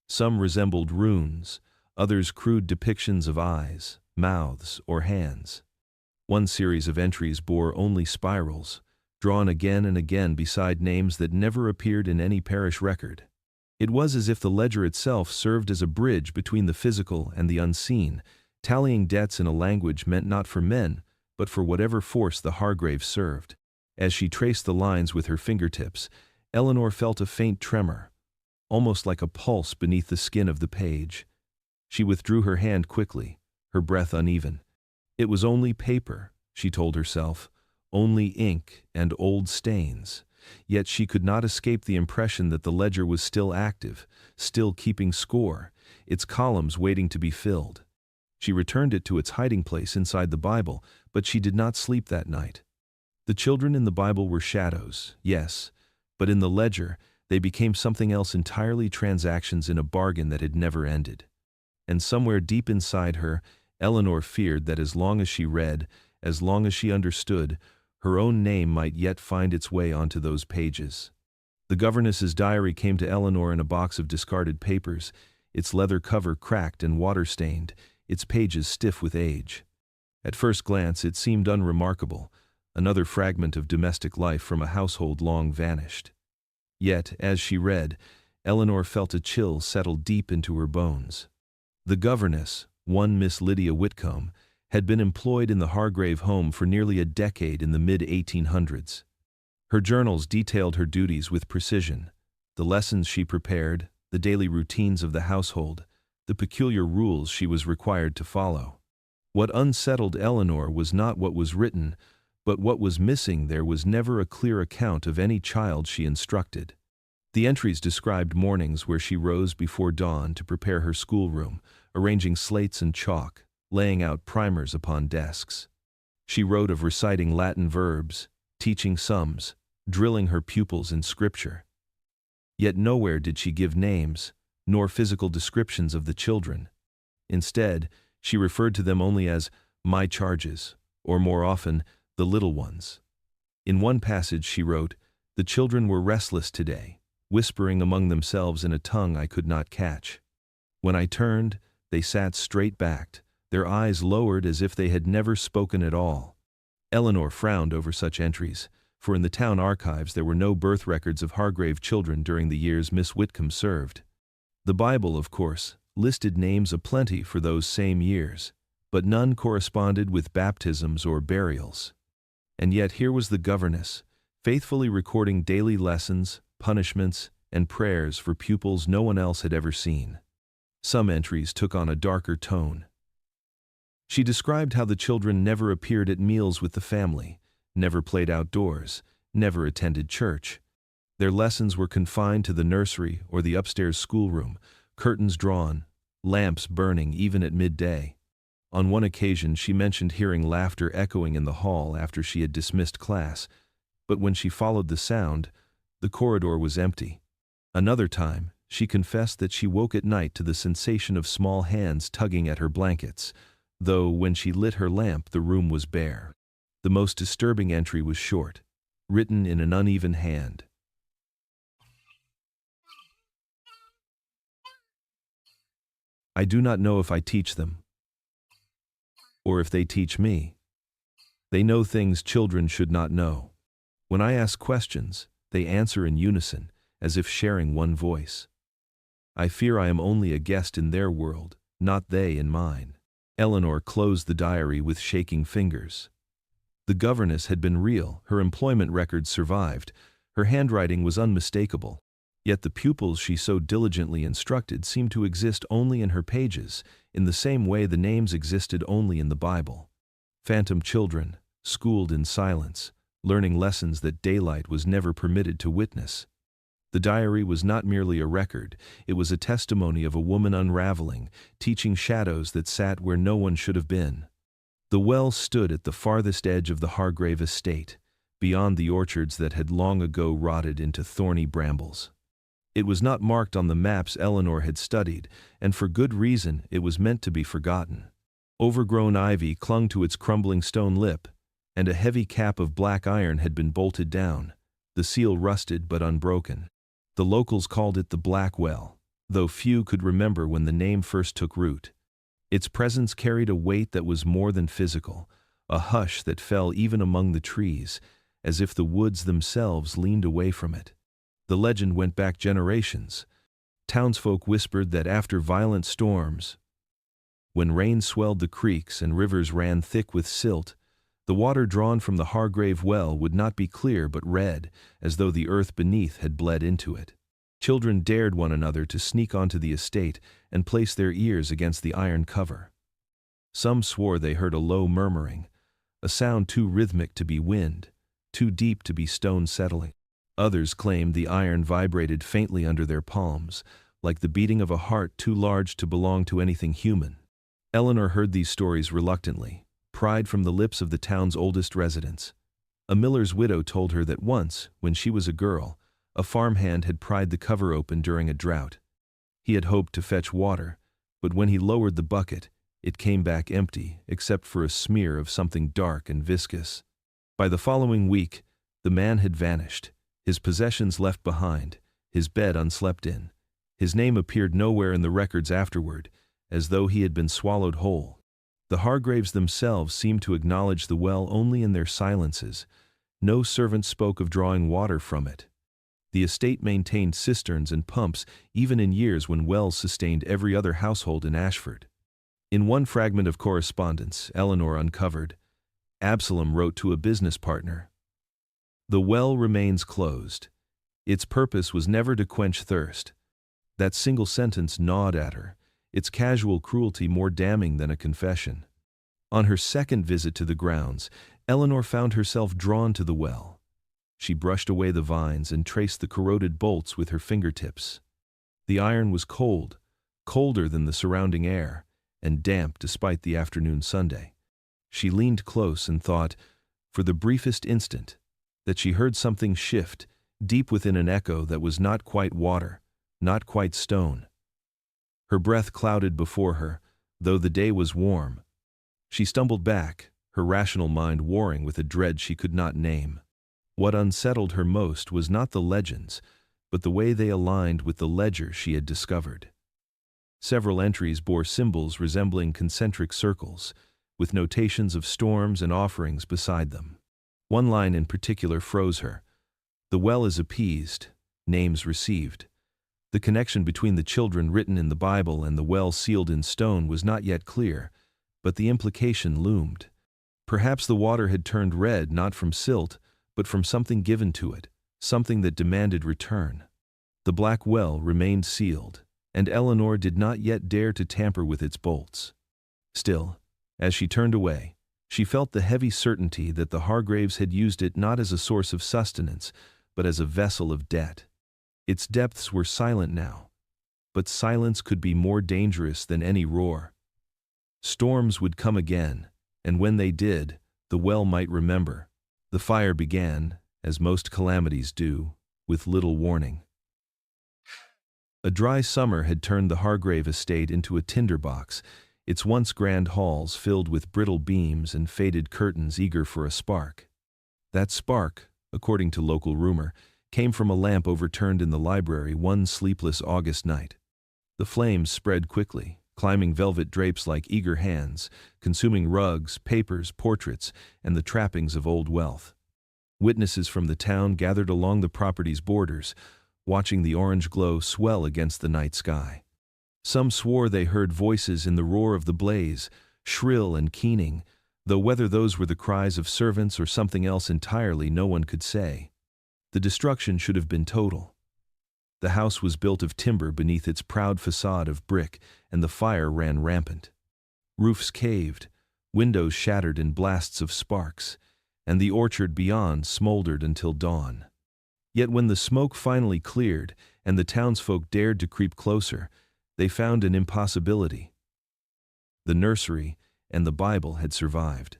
Some resembled runes, others crude depictions of eyes, mouths, or hands. One series of entries bore only spirals, drawn again and again beside names that never appeared in any parish record. It was as if the ledger itself served as a bridge between the physical and the unseen, tallying debts in a language meant not for men, but for whatever force the Hargraves served. As she traced the lines with her fingertips, Eleanor felt a faint tremor, almost like a pulse beneath the skin of the page. She withdrew her hand quickly, her breath uneven. It was only paper, she told herself, only ink and old stains. Yet she could not escape the impression that the ledger was still active, still keeping score, its columns waiting to be filled. She returned it to its hiding place inside the Bible, but she did not sleep that night. The children in the Bible were shadows, yes, but in the ledger, they became something else entirely, transactions in a bargain that had never ended. And somewhere deep inside her, Eleanor feared that as long as she read, as long as she understood, her own name might yet find its way onto those pages. The governess's diary came to Eleanor in a box of discarded papers, its leather cover cracked and water-stained, its pages stiff with age. At first glance it seemed unremarkable, another fragment of domestic life from a household long vanished. Yet, as she read, Eleanor felt a chill settle deep into her bones. The governess, one Miss Lydia Whitcomb, had been employed in the Hargrave home for nearly a decade in the mid-1800s. Her journals detailed her duties with precision, the lessons she prepared, the daily routines of the household, the peculiar rules she was required to follow. What unsettled Eleanor was not what was written, but what was missing. There was never a clear account of any child she instructed. The entries described mornings where she rose before dawn to prepare her schoolroom, arranging slates and chalk, laying out primers upon desks. She wrote of reciting Latin verbs, teaching sums, drilling her pupils in scripture. Yet nowhere did she give names, nor physical descriptions of the children. Instead, she referred to them only as my charges, or more often, the little ones. In one passage she wrote, "The children were restless today, whispering among themselves in a tongue I could not catch. When I turned, they sat straight-backed, their eyes lowered as if they had never spoken at all." Eleanor frowned over such entries, for in the town archives there were no birth records of Hargrave children during the years Miss Whitcomb served. The Bible, of course, listed names aplenty for those same years, but none corresponded with baptisms or burials. And yet here was the governess, faithfully recording daily lessons, punishments, and prayers for pupils no one else had ever seen. Some entries took on a darker tone. She described how the children never appeared at meals with the family, never played outdoors, never attended church. Their lessons were confined to the nursery or the upstairs schoolroom, curtains drawn, lamps burning even at midday. On one occasion she mentioned hearing laughter echoing in the hall after she had dismissed class, but when she followed the sound, the corridor was empty. Another time, she confessed that she woke at night to the sensation of small hands tugging at her blankets, though when she lit her lamp the room was bare. The most disturbing entry was short, written in an uneven hand. I do not know if I teach them, or if they teach me. They know things children should not know. When I ask questions, they answer in unison, as if sharing one voice. I fear I am only a guest in their world, not they in mine. Eleanor closed the diary with shaking fingers. The governess had been real, her employment records survived, her handwriting was unmistakable. Yet the pupils she so diligently instructed seemed to exist only in her pages, in the same way the names existed only in the Bible. Phantom children, schooled in silence, learning lessons that daylight was never permitted to witness. The diary was not merely a record, it was a testimony of a woman unraveling, teaching shadows that sat where no one should have been. The well stood at the farthest edge of the Hargrave estate, beyond the orchards that had long ago rotted into thorny brambles. It was not marked on the maps Eleanor had studied, and for good reason it was meant to be forgotten. Overgrown ivy clung to its crumbling stone lip, and a heavy cap of black iron had been bolted down, the seal rusted but unbroken. The locals called it the Black Well, though few could remember when the name first took root. Its presence carried a weight that was more than physical, a hush that fell even among the trees, as if the woods themselves leaned away from it. The legend went back generations. Townsfolk whispered that after violent storms, when rain swelled the creeks and rivers ran thick with silt, the water drawn from the Hargrave well would not be clear but red, as though the earth beneath had bled into it. Children dared one another to sneak onto the estate and place their ears against the iron cover. Some swore they heard a low murmuring, a sound too rhythmic to be wind, too deep to be stone settling. Others claimed the iron vibrated faintly under their palms, like the beating of a heart too large to belong to anything human. Eleanor heard these stories reluctantly, pried from the lips of the town's oldest residents. A miller's widow told her that once, when she was a girl, a farmhand had pried the cover open during a drought. He had hoped to fetch water, but when he lowered the bucket, it came back empty except for a smear of something dark and viscous. By the following week, the man had vanished, his possessions left behind, his bed unslept in. His name appeared nowhere in the records afterward, as though he had been swallowed whole. The Hargraves themselves seemed to acknowledge the well only in their silences. No servant spoke of drawing water from it. The estate maintained cisterns and pumps even in years when wells sustained every other household in Ashford. In one fragment of correspondence Eleanor uncovered, Absalom wrote to a business partner, "The well remains closed. Its purpose was never to quench thirst." That single sentence gnawed at her, its casual cruelty more damning than a confession. On her second visit to the grounds, Eleanor found herself drawn to the well. She brushed away the vines and traced the corroded bolts with her fingertips. The iron was cold, colder than the surrounding air, and damp despite the afternoon Sunday. She leaned close and thought, for the briefest instant, that she heard something shift deep within an echo that was not quite water, not quite stone. Her breath clouded before her, though the day was warm. She stumbled back, her rational mind warring with a dread she could not name. What unsettled her most was not the legends, but the way they aligned with the ledger she had discovered. Several entries bore symbols resembling concentric circles, with notations of storms and offerings beside them. One line in particular froze her. "The well is appeased, names received." The connection between the children written in the Bible and the well sealed in stone was not yet clear, but the implication loomed. Perhaps the water had turned red not from silt, but from something given to it, something that demanded return. The black well remained sealed, and Eleanor did not yet dare to tamper with its bolts. Still, as she turned away, she felt the heavy certainty that the Hargraves had used it not as a source of sustenance, but as a vessel of debt. Its depths were silent now, but silence could be more dangerous than any roar. Storms would come again, and when they did, the well might remember. The fire began, as most calamities do, with little warning. A dry summer had turned the Hargrave estate into a tinderbox, its once grand halls filled with brittle beams and faded curtains eager for a spark. That spark, according to local rumor, came from a lamp overturned in the library one sleepless August night. The flames spread quickly, climbing velvet drapes like eager hands, consuming rugs, papers, portraits, and the trappings of old wealth. Witnesses from the town gathered along the property's borders, watching the orange glow swell against the night sky. Some swore they heard voices in the roar of the blaze, shrill and keening, though whether those were the cries of servants or something else entirely no one could say. The destruction should have been total. The house was built of timber beneath its proud facade of brick, and the fire ran rampant. Roofs caved, windows shattered in blasts of sparks, and the orchard beyond smoldered until dawn. Yet when the smoke finally cleared and the townsfolk dared to creep closer, they found an impossibility. The nursery and the Bible had survived.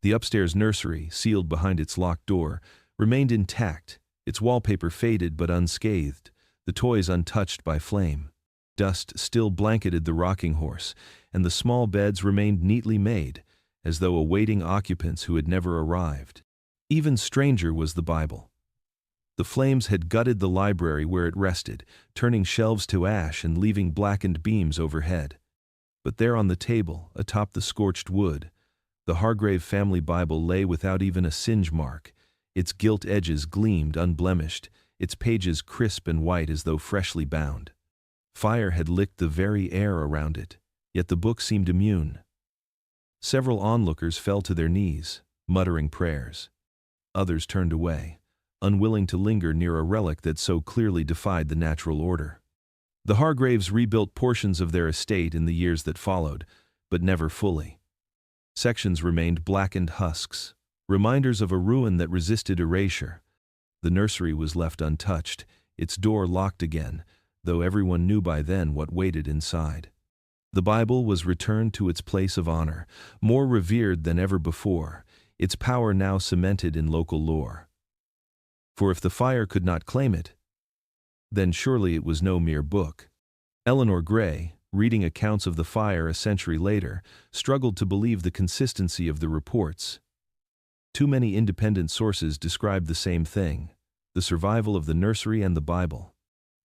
The upstairs nursery, sealed behind its locked door, remained intact, its wallpaper faded but unscathed, the toys untouched by flame. Dust still blanketed the rocking horse, and the small beds remained neatly made, as though awaiting occupants who had never arrived. Even stranger was the Bible. The flames had gutted the library where it rested, turning shelves to ash and leaving blackened beams overhead. But there on the table, atop the scorched wood, the Hargrave family Bible lay without even a singe mark. Its gilt edges gleamed unblemished, its pages crisp and white as though freshly bound. Fire had licked the very air around it, yet the book seemed immune. Several onlookers fell to their knees, muttering prayers. Others turned away, unwilling to linger near a relic that so clearly defied the natural order. The Hargraves rebuilt portions of their estate in the years that followed, but never fully. Sections remained blackened husks, reminders of a ruin that resisted erasure. The nursery was left untouched, its door locked again, though everyone knew by then what waited inside. The Bible was returned to its place of honor, more revered than ever before, its power now cemented in local lore. For if the fire could not claim it, then surely it was no mere book. Eleanor Gray, reading accounts of the fire a century later, struggled to believe the consistency of the reports. Too many independent sources described the same thing: the survival of the nursery and the Bible.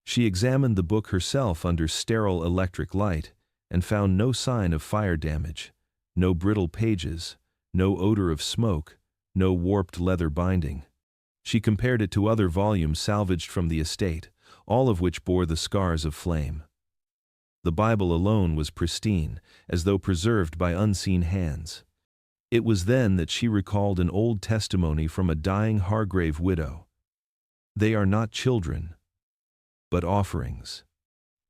She examined the book herself under sterile electric light and found no sign of fire damage, no brittle pages, no odor of smoke, no warped leather binding. She compared it to other volumes salvaged from the estate, all of which bore the scars of flame. The Bible alone was pristine, as though preserved by unseen hands. It was then that she recalled an old testimony from a dying Hargrave widow. "They are not children, but offerings."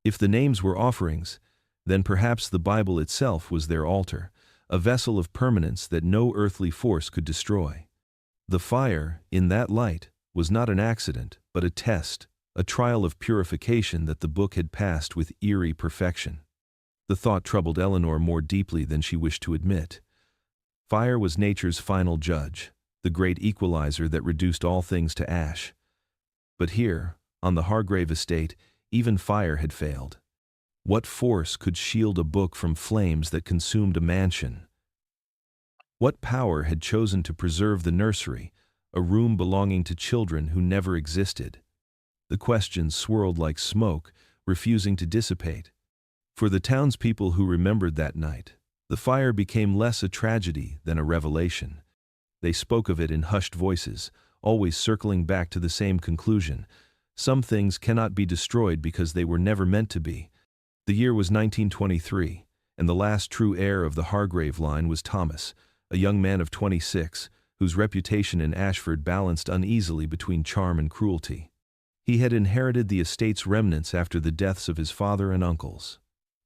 If the names were offerings, then perhaps the Bible itself was their altar, a vessel of permanence that no earthly force could destroy. The fire, in that light, was not an accident, but a test, a trial of purification that the book had passed with eerie perfection. The thought troubled Eleanor more deeply than she wished to admit. Fire was nature's final judge, the great equalizer that reduced all things to ash. But here, on the Hargrave estate, even fire had failed. What force could shield a book from flames that consumed a mansion? What power had chosen to preserve the nursery, a room belonging to children who never existed? The questions swirled like smoke, refusing to dissipate. For the townspeople who remembered that night, the fire became less a tragedy than a revelation. They spoke of it in hushed voices, always circling back to the same conclusion: some things cannot be destroyed because they were never meant to be. The year was 1923, and the last true heir of the Hargrave line was Thomas, a young man of 26, whose reputation in Ashford balanced uneasily between charm and cruelty. He had inherited the estate's remnants after the deaths of his father and uncles.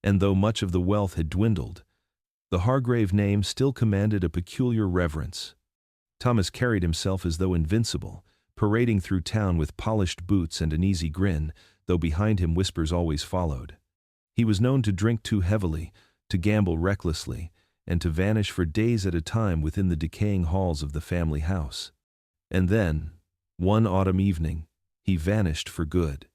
And though much of the wealth had dwindled, the Hargrave name still commanded a peculiar reverence. Thomas carried himself as though invincible, parading through town with polished boots and an easy grin, though behind him whispers always followed. He was known to drink too heavily, to gamble recklessly, and to vanish for days at a time within the decaying halls of the family house. And then, one autumn evening, he vanished for good.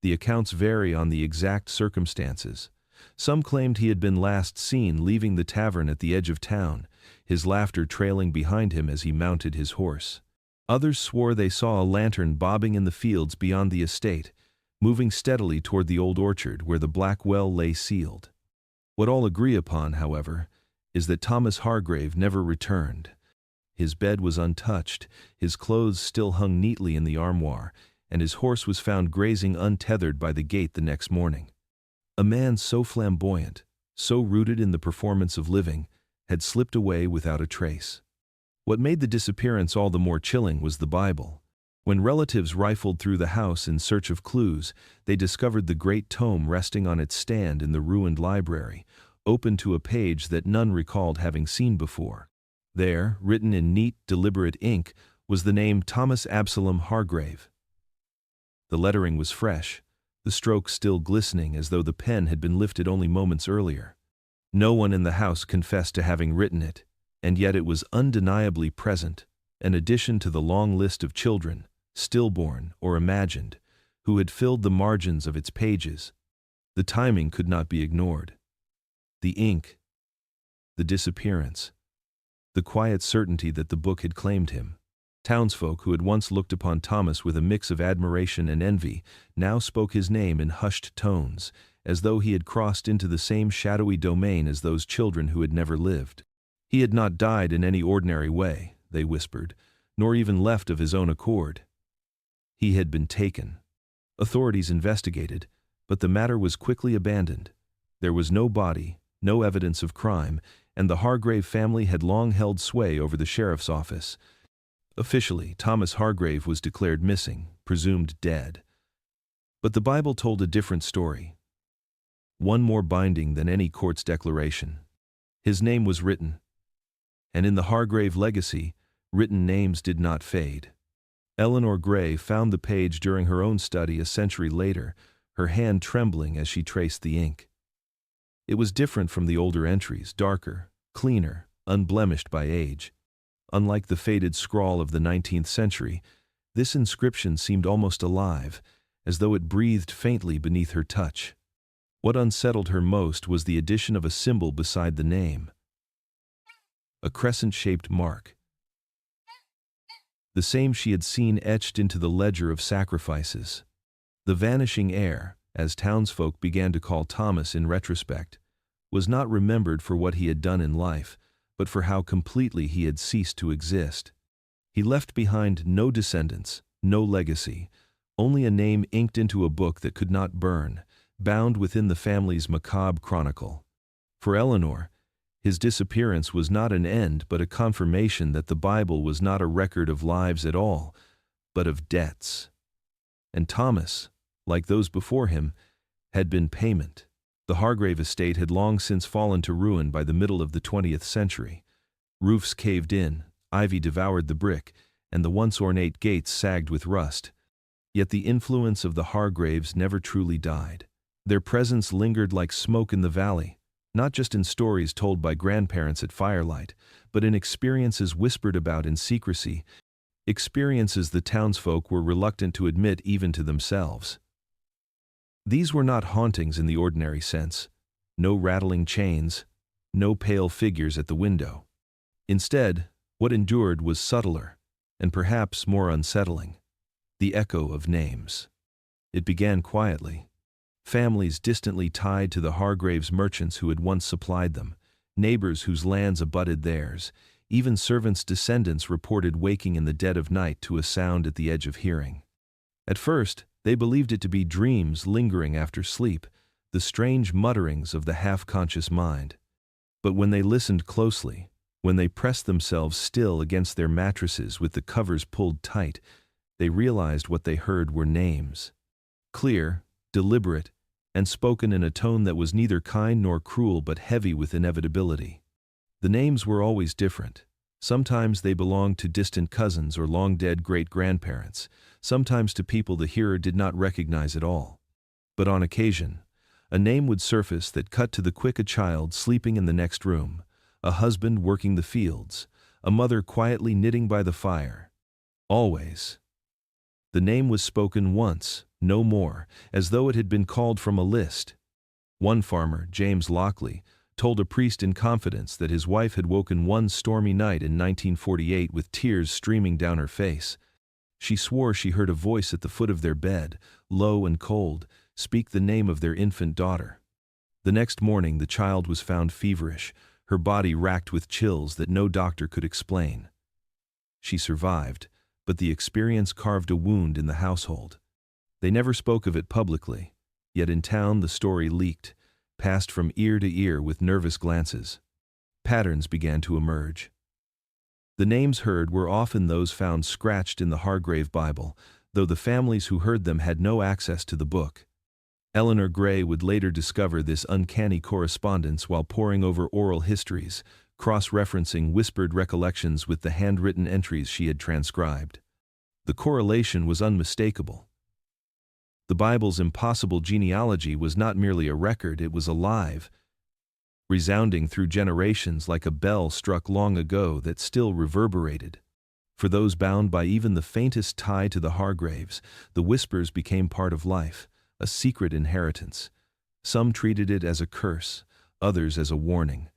The accounts vary on the exact circumstances. Some claimed he had been last seen leaving the tavern at the edge of town, his laughter trailing behind him as he mounted his horse. Others swore they saw a lantern bobbing in the fields beyond the estate, moving steadily toward the old orchard where the black well lay sealed. What all agree upon, however, is that Thomas Hargrave never returned. His bed was untouched, his clothes still hung neatly in the armoire, and his horse was found grazing untethered by the gate the next morning. A man so flamboyant, so rooted in the performance of living, had slipped away without a trace. What made the disappearance all the more chilling was the Bible. When relatives rifled through the house in search of clues, they discovered the great tome resting on its stand in the ruined library, open to a page that none recalled having seen before. There, written in neat, deliberate ink, was the name Thomas Absalom Hargrave. The lettering was fresh, the stroke still glistening as though the pen had been lifted only moments earlier. No one in the house confessed to having written it, and yet it was undeniably present, an addition to the long list of children, stillborn or imagined, who had filled the margins of its pages. The timing could not be ignored. The ink, the disappearance, the quiet certainty that the book had claimed him. Townsfolk who had once looked upon Thomas with a mix of admiration and envy now spoke his name in hushed tones, as though he had crossed into the same shadowy domain as those children who had never lived. He had not died in any ordinary way, they whispered, nor even left of his own accord. He had been taken. Authorities investigated, but the matter was quickly abandoned. There was no body, no evidence of crime, and the Hargrave family had long held sway over the sheriff's office. Officially, Thomas Hargrave was declared missing, presumed dead. But the Bible told a different story, one more binding than any court's declaration. His name was written, and in the Hargrave legacy, written names did not fade. Eleanor Gray found the page during her own study a century later, her hand trembling as she traced the ink. It was different from the older entries, darker, cleaner, unblemished by age. Unlike the faded scrawl of the 19th century, this inscription seemed almost alive, as though it breathed faintly beneath her touch. What unsettled her most was the addition of a symbol beside the name. A crescent-shaped mark. The same she had seen etched into the ledger of sacrifices. The vanishing heir, as townsfolk began to call Thomas in retrospect, was not remembered for what he had done in life, but for how completely he had ceased to exist. He left behind no descendants, no legacy, only a name inked into a book that could not burn, bound within the family's macabre chronicle. For Eleanor, his disappearance was not an end but a confirmation that the Bible was not a record of lives at all, but of debts. And Thomas, like those before him, had been payment. The Hargrave estate had long since fallen to ruin by the middle of the 20th century. Roofs caved in, ivy devoured the brick, and the once ornate gates sagged with rust. Yet the influence of the Hargraves never truly died. Their presence lingered like smoke in the valley, not just in stories told by grandparents at firelight, but in experiences whispered about in secrecy, experiences the townsfolk were reluctant to admit even to themselves. These were not hauntings in the ordinary sense, no rattling chains, no pale figures at the window. Instead, what endured was subtler, and perhaps more unsettling: the echo of names. It began quietly. Families distantly tied to the Hargraves merchants who had once supplied them, neighbors whose lands abutted theirs, even servants' descendants reported waking in the dead of night to a sound at the edge of hearing. At first, they believed it to be dreams lingering after sleep, the strange mutterings of the half-conscious mind. But when they listened closely, when they pressed themselves still against their mattresses with the covers pulled tight, they realized what they heard were names. Clear, deliberate, and spoken in a tone that was neither kind nor cruel but heavy with inevitability. The names were always different. Sometimes they belonged to distant cousins or long-dead great-grandparents, sometimes to people the hearer did not recognize at all. But on occasion, a name would surface that cut to the quick: a child sleeping in the next room, a husband working the fields, a mother quietly knitting by the fire. Always. The name was spoken once, no more, as though it had been called from a list. One farmer, James Lockley, told a priest in confidence that his wife had woken one stormy night in 1948 with tears streaming down her face. She swore she heard a voice at the foot of their bed, low and cold, speak the name of their infant daughter. The next morning the child was found feverish, her body racked with chills that no doctor could explain. She survived, but the experience carved a wound in the household. They never spoke of it publicly, yet in town the story leaked, passed from ear to ear with nervous glances. Patterns began to emerge. The names heard were often those found scratched in the Hargrave Bible, though the families who heard them had no access to the book. Eleanor Gray would later discover this uncanny correspondence while poring over oral histories, cross-referencing whispered recollections with the handwritten entries she had transcribed. The correlation was unmistakable. The Bible's impossible genealogy was not merely a record, it was alive, resounding through generations like a bell struck long ago that still reverberated. For those bound by even the faintest tie to the Hargraves, the whispers became part of life, a secret inheritance. Some treated it as a curse, others as a warning.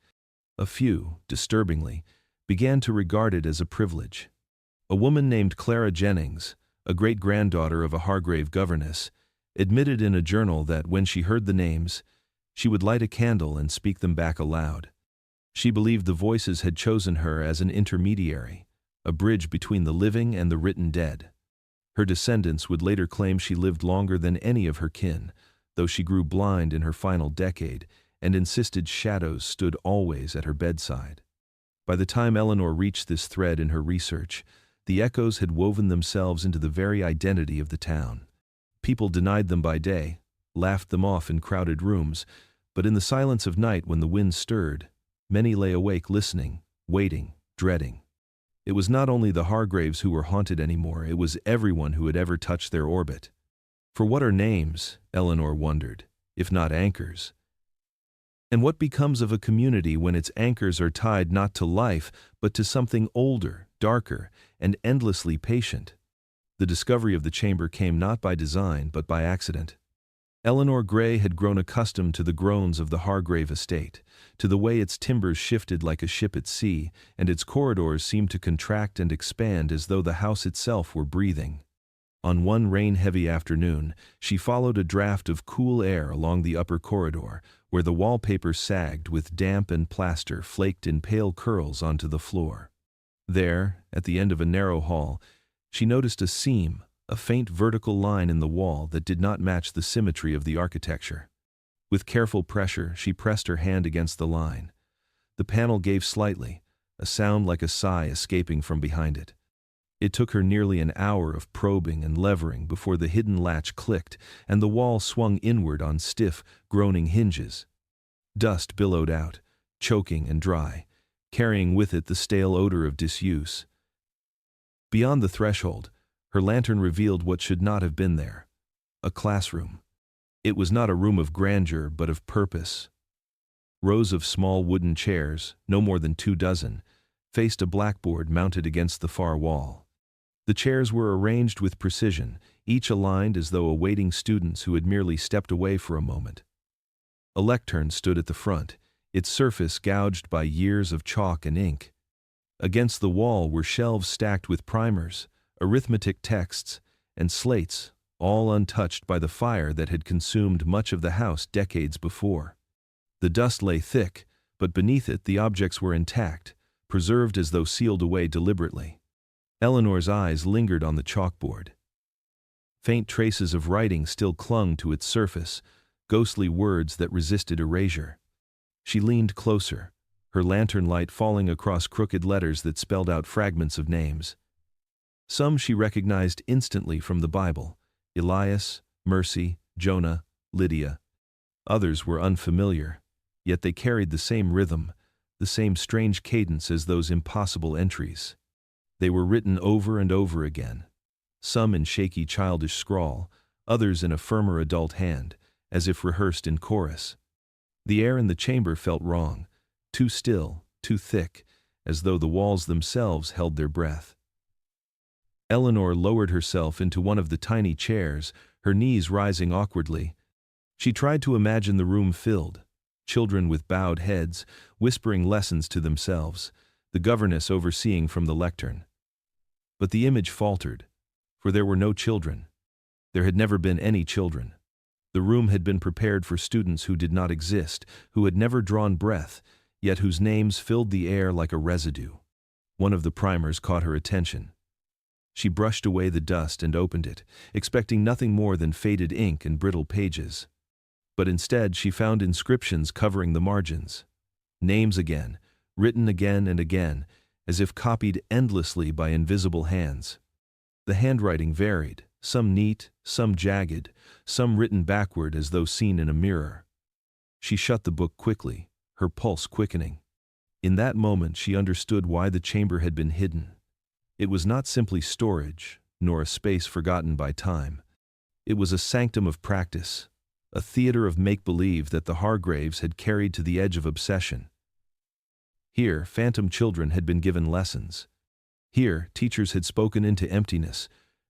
A few, disturbingly, began to regard it as a privilege. A woman named Clara Jennings, a great-granddaughter of a Hargrave governess, admitted in a journal that when she heard the names, she would light a candle and speak them back aloud. She believed the voices had chosen her as an intermediary, a bridge between the living and the written dead. Her descendants would later claim she lived longer than any of her kin, though she grew blind in her final decade and insisted shadows stood always at her bedside. By the time Eleanor reached this thread in her research, the echoes had woven themselves into the very identity of the town. People denied them by day, laughed them off in crowded rooms, but in the silence of night when the wind stirred, many lay awake listening, waiting, dreading. It was not only the Hargraves who were haunted anymore, it was everyone who had ever touched their orbit. For what are names, Eleanor wondered, if not anchors? And what becomes of a community when its anchors are tied not to life, but to something older, darker, and endlessly patient? The discovery of the chamber came not by design, but by accident. Eleanor Gray had grown accustomed to the groans of the Hargrave estate, to the way its timbers shifted like a ship at sea, and its corridors seemed to contract and expand as though the house itself were breathing. On one rain-heavy afternoon, she followed a draught of cool air along the upper corridor, where the wallpaper sagged with damp and plaster flaked in pale curls onto the floor. There, at the end of a narrow hall, she noticed a seam, a faint vertical line in the wall that did not match the symmetry of the architecture. With careful pressure, she pressed her hand against the line. The panel gave slightly, a sound like a sigh escaping from behind it. It took her nearly an hour of probing and levering before the hidden latch clicked and the wall swung inward on stiff, groaning hinges. Dust billowed out, choking and dry, carrying with it the stale odor of disuse. Beyond the threshold, her lantern revealed what should not have been there: a classroom. It was not a room of grandeur, but of purpose. Rows of small wooden chairs, no more than 24, faced a blackboard mounted against the far wall. The chairs were arranged with precision, each aligned as though awaiting students who had merely stepped away for a moment. A lectern stood at the front, its surface gouged by years of chalk and ink. Against the wall were shelves stacked with primers, arithmetic texts, and slates, all untouched by the fire that had consumed much of the house decades before. The dust lay thick, but beneath it the objects were intact, preserved as though sealed away deliberately. Eleanor's eyes lingered on the chalkboard. Faint traces of writing still clung to its surface, ghostly words that resisted erasure. She leaned closer, her lantern light falling across crooked letters that spelled out fragments of names. Some she recognized instantly from the Bible: Elias, Mercy, Jonah, Lydia. Others were unfamiliar, yet they carried the same rhythm, the same strange cadence as those impossible entries. They were written over and over again, some in shaky childish scrawl, others in a firmer adult hand, as if rehearsed in chorus. The air in the chamber felt wrong, too still, too thick, as though the walls themselves held their breath. Eleanor lowered herself into one of the tiny chairs, her knees rising awkwardly. She tried to imagine the room filled, children with bowed heads, whispering lessons to themselves, the governess overseeing from the lectern. But the image faltered, for there were no children. There had never been any children. The room had been prepared for students who did not exist, who had never drawn breath, yet whose names filled the air like a residue. One of the primers caught her attention. She brushed away the dust and opened it, expecting nothing more than faded ink and brittle pages. But instead she found inscriptions covering the margins. Names again, written again and again, as if copied endlessly by invisible hands. The handwriting varied, some neat, some jagged, some written backward as though seen in a mirror. She shut the book quickly, her pulse quickening. In that moment she understood why the chamber had been hidden. It was not simply storage, nor a space forgotten by time. It was a sanctum of practice, a theater of make-believe that the Hargraves had carried to the edge of obsession. Here, phantom children had been given lessons. Here, teachers had spoken into emptiness,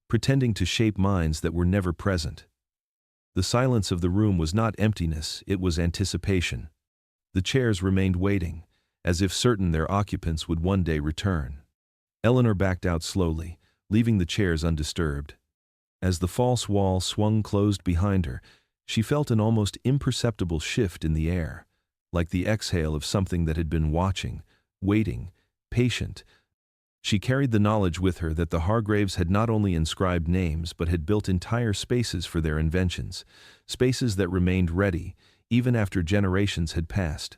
pretending to shape minds that were never present. The silence of the room was not emptiness, it was anticipation. The chairs remained waiting, as if certain their occupants would one day return. Eleanor backed out slowly, leaving the chairs undisturbed. As the false wall swung closed behind her, she felt an almost imperceptible shift in the air, like the exhale of something that had been watching, waiting, patient. She carried the knowledge with her that the Hargraves had not only inscribed names but had built entire spaces for their inventions, spaces that remained ready, even after generations had passed.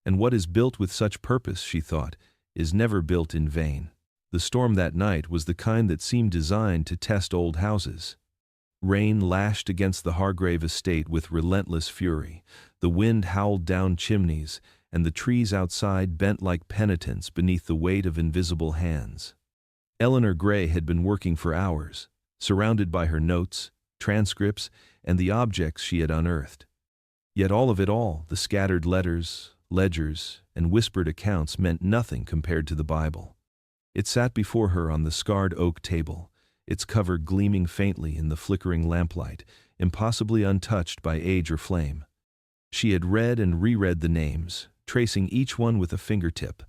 And what is built with such purpose, she thought, is never built in vain. The storm that night was the kind that seemed designed to test old houses. Rain lashed against the Hargrave estate with relentless fury. The wind howled down chimneys, and the trees outside bent like penitents beneath the weight of invisible hands. Eleanor Gray had been working for hours, surrounded by her notes, transcripts, and the objects she had unearthed. Yet all of it all, the scattered letters, ledgers, and whispered accounts meant nothing compared to the Bible. It sat before her on the scarred oak table, its cover gleaming faintly in the flickering lamplight, impossibly untouched by age or flame. She had read and reread the names, tracing each one with a fingertip,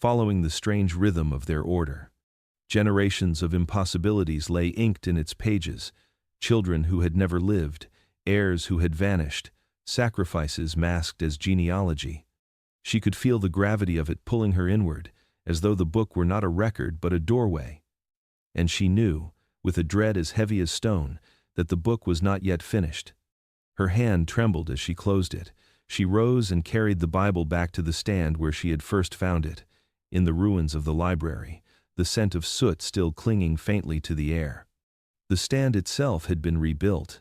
following the strange rhythm of their order. Generations of impossibilities lay inked in its pages, children who had never lived, heirs who had vanished, sacrifices masked as genealogy. She could feel the gravity of it pulling her inward, as though the book were not a record but a doorway. And she knew, with a dread as heavy as stone, that the book was not yet finished. Her hand trembled as she closed it. She rose and carried the Bible back to the stand where she had first found it, in the ruins of the library, the scent of soot still clinging faintly to the air. The stand itself had been rebuilt,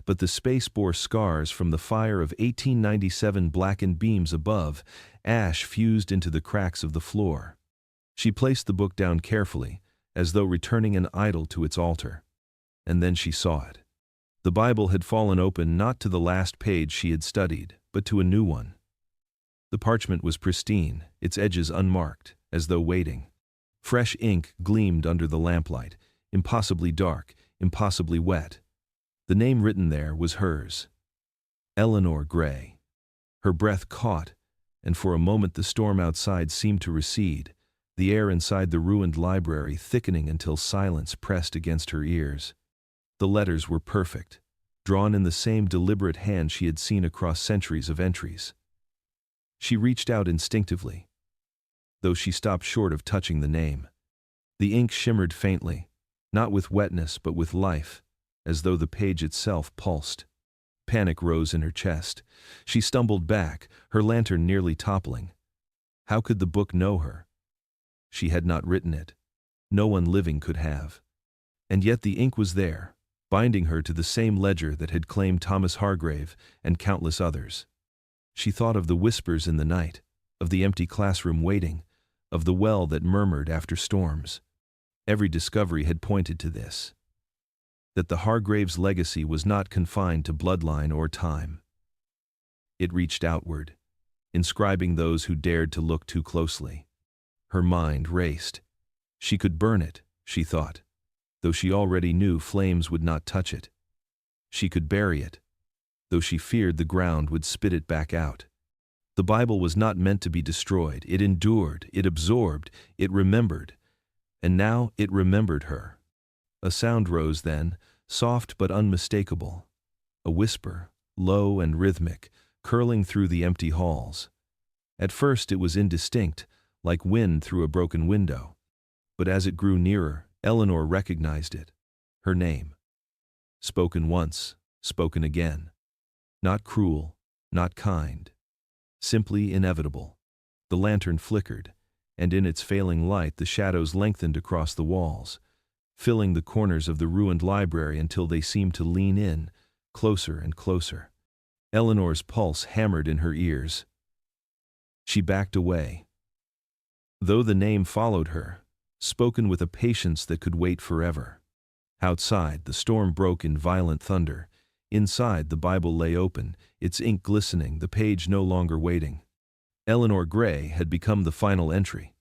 but the space bore scars from the fire of 1897. Blackened beams above, ash fused into the cracks of the floor. She placed the book down carefully, as though returning an idol to its altar. And then she saw it. The Bible had fallen open not to the last page she had studied, but to a new one. The parchment was pristine, its edges unmarked, as though waiting. Fresh ink gleamed under the lamplight, impossibly dark, impossibly wet. The name written there was hers. Eleanor Gray. Her breath caught, and for a moment the storm outside seemed to recede, the air inside the ruined library thickening until silence pressed against her ears. The letters were perfect, drawn in the same deliberate hand she had seen across centuries of entries. She reached out instinctively, though she stopped short of touching the name. The ink shimmered faintly, not with wetness but with life, as though the page itself pulsed. Panic rose in her chest. She stumbled back, her lantern nearly toppling. How could the book know her? She had not written it. No one living could have. And yet the ink was there, binding her to the same ledger that had claimed Thomas Hargrave and countless others. She thought of the whispers in the night, of the empty classroom waiting, of the well that murmured after storms. Every discovery had pointed to this, that the Hargraves' legacy was not confined to bloodline or time. It reached outward, inscribing those who dared to look too closely. Her mind raced. She could burn it, she thought, though she already knew flames would not touch it. She could bury it, though she feared the ground would spit it back out. The Bible was not meant to be destroyed. It endured, it absorbed, it remembered. And now it remembered her. A sound rose then, soft but unmistakable. A whisper, low and rhythmic, curling through the empty halls. At first it was indistinct, like wind through a broken window. But as it grew nearer, Eleanor recognized it. Her name. Spoken once, spoken again. Not cruel, not kind. Simply inevitable. The lantern flickered, and in its failing light the shadows lengthened across the walls, filling the corners of the ruined library until they seemed to lean in, closer and closer. Eleanor's pulse hammered in her ears. She backed away. Though the name followed her, spoken with a patience that could wait forever. Outside, the storm broke in violent thunder. Inside, the Bible lay open, its ink glistening, the page no longer waiting. Eleanor Gray had become the final entry.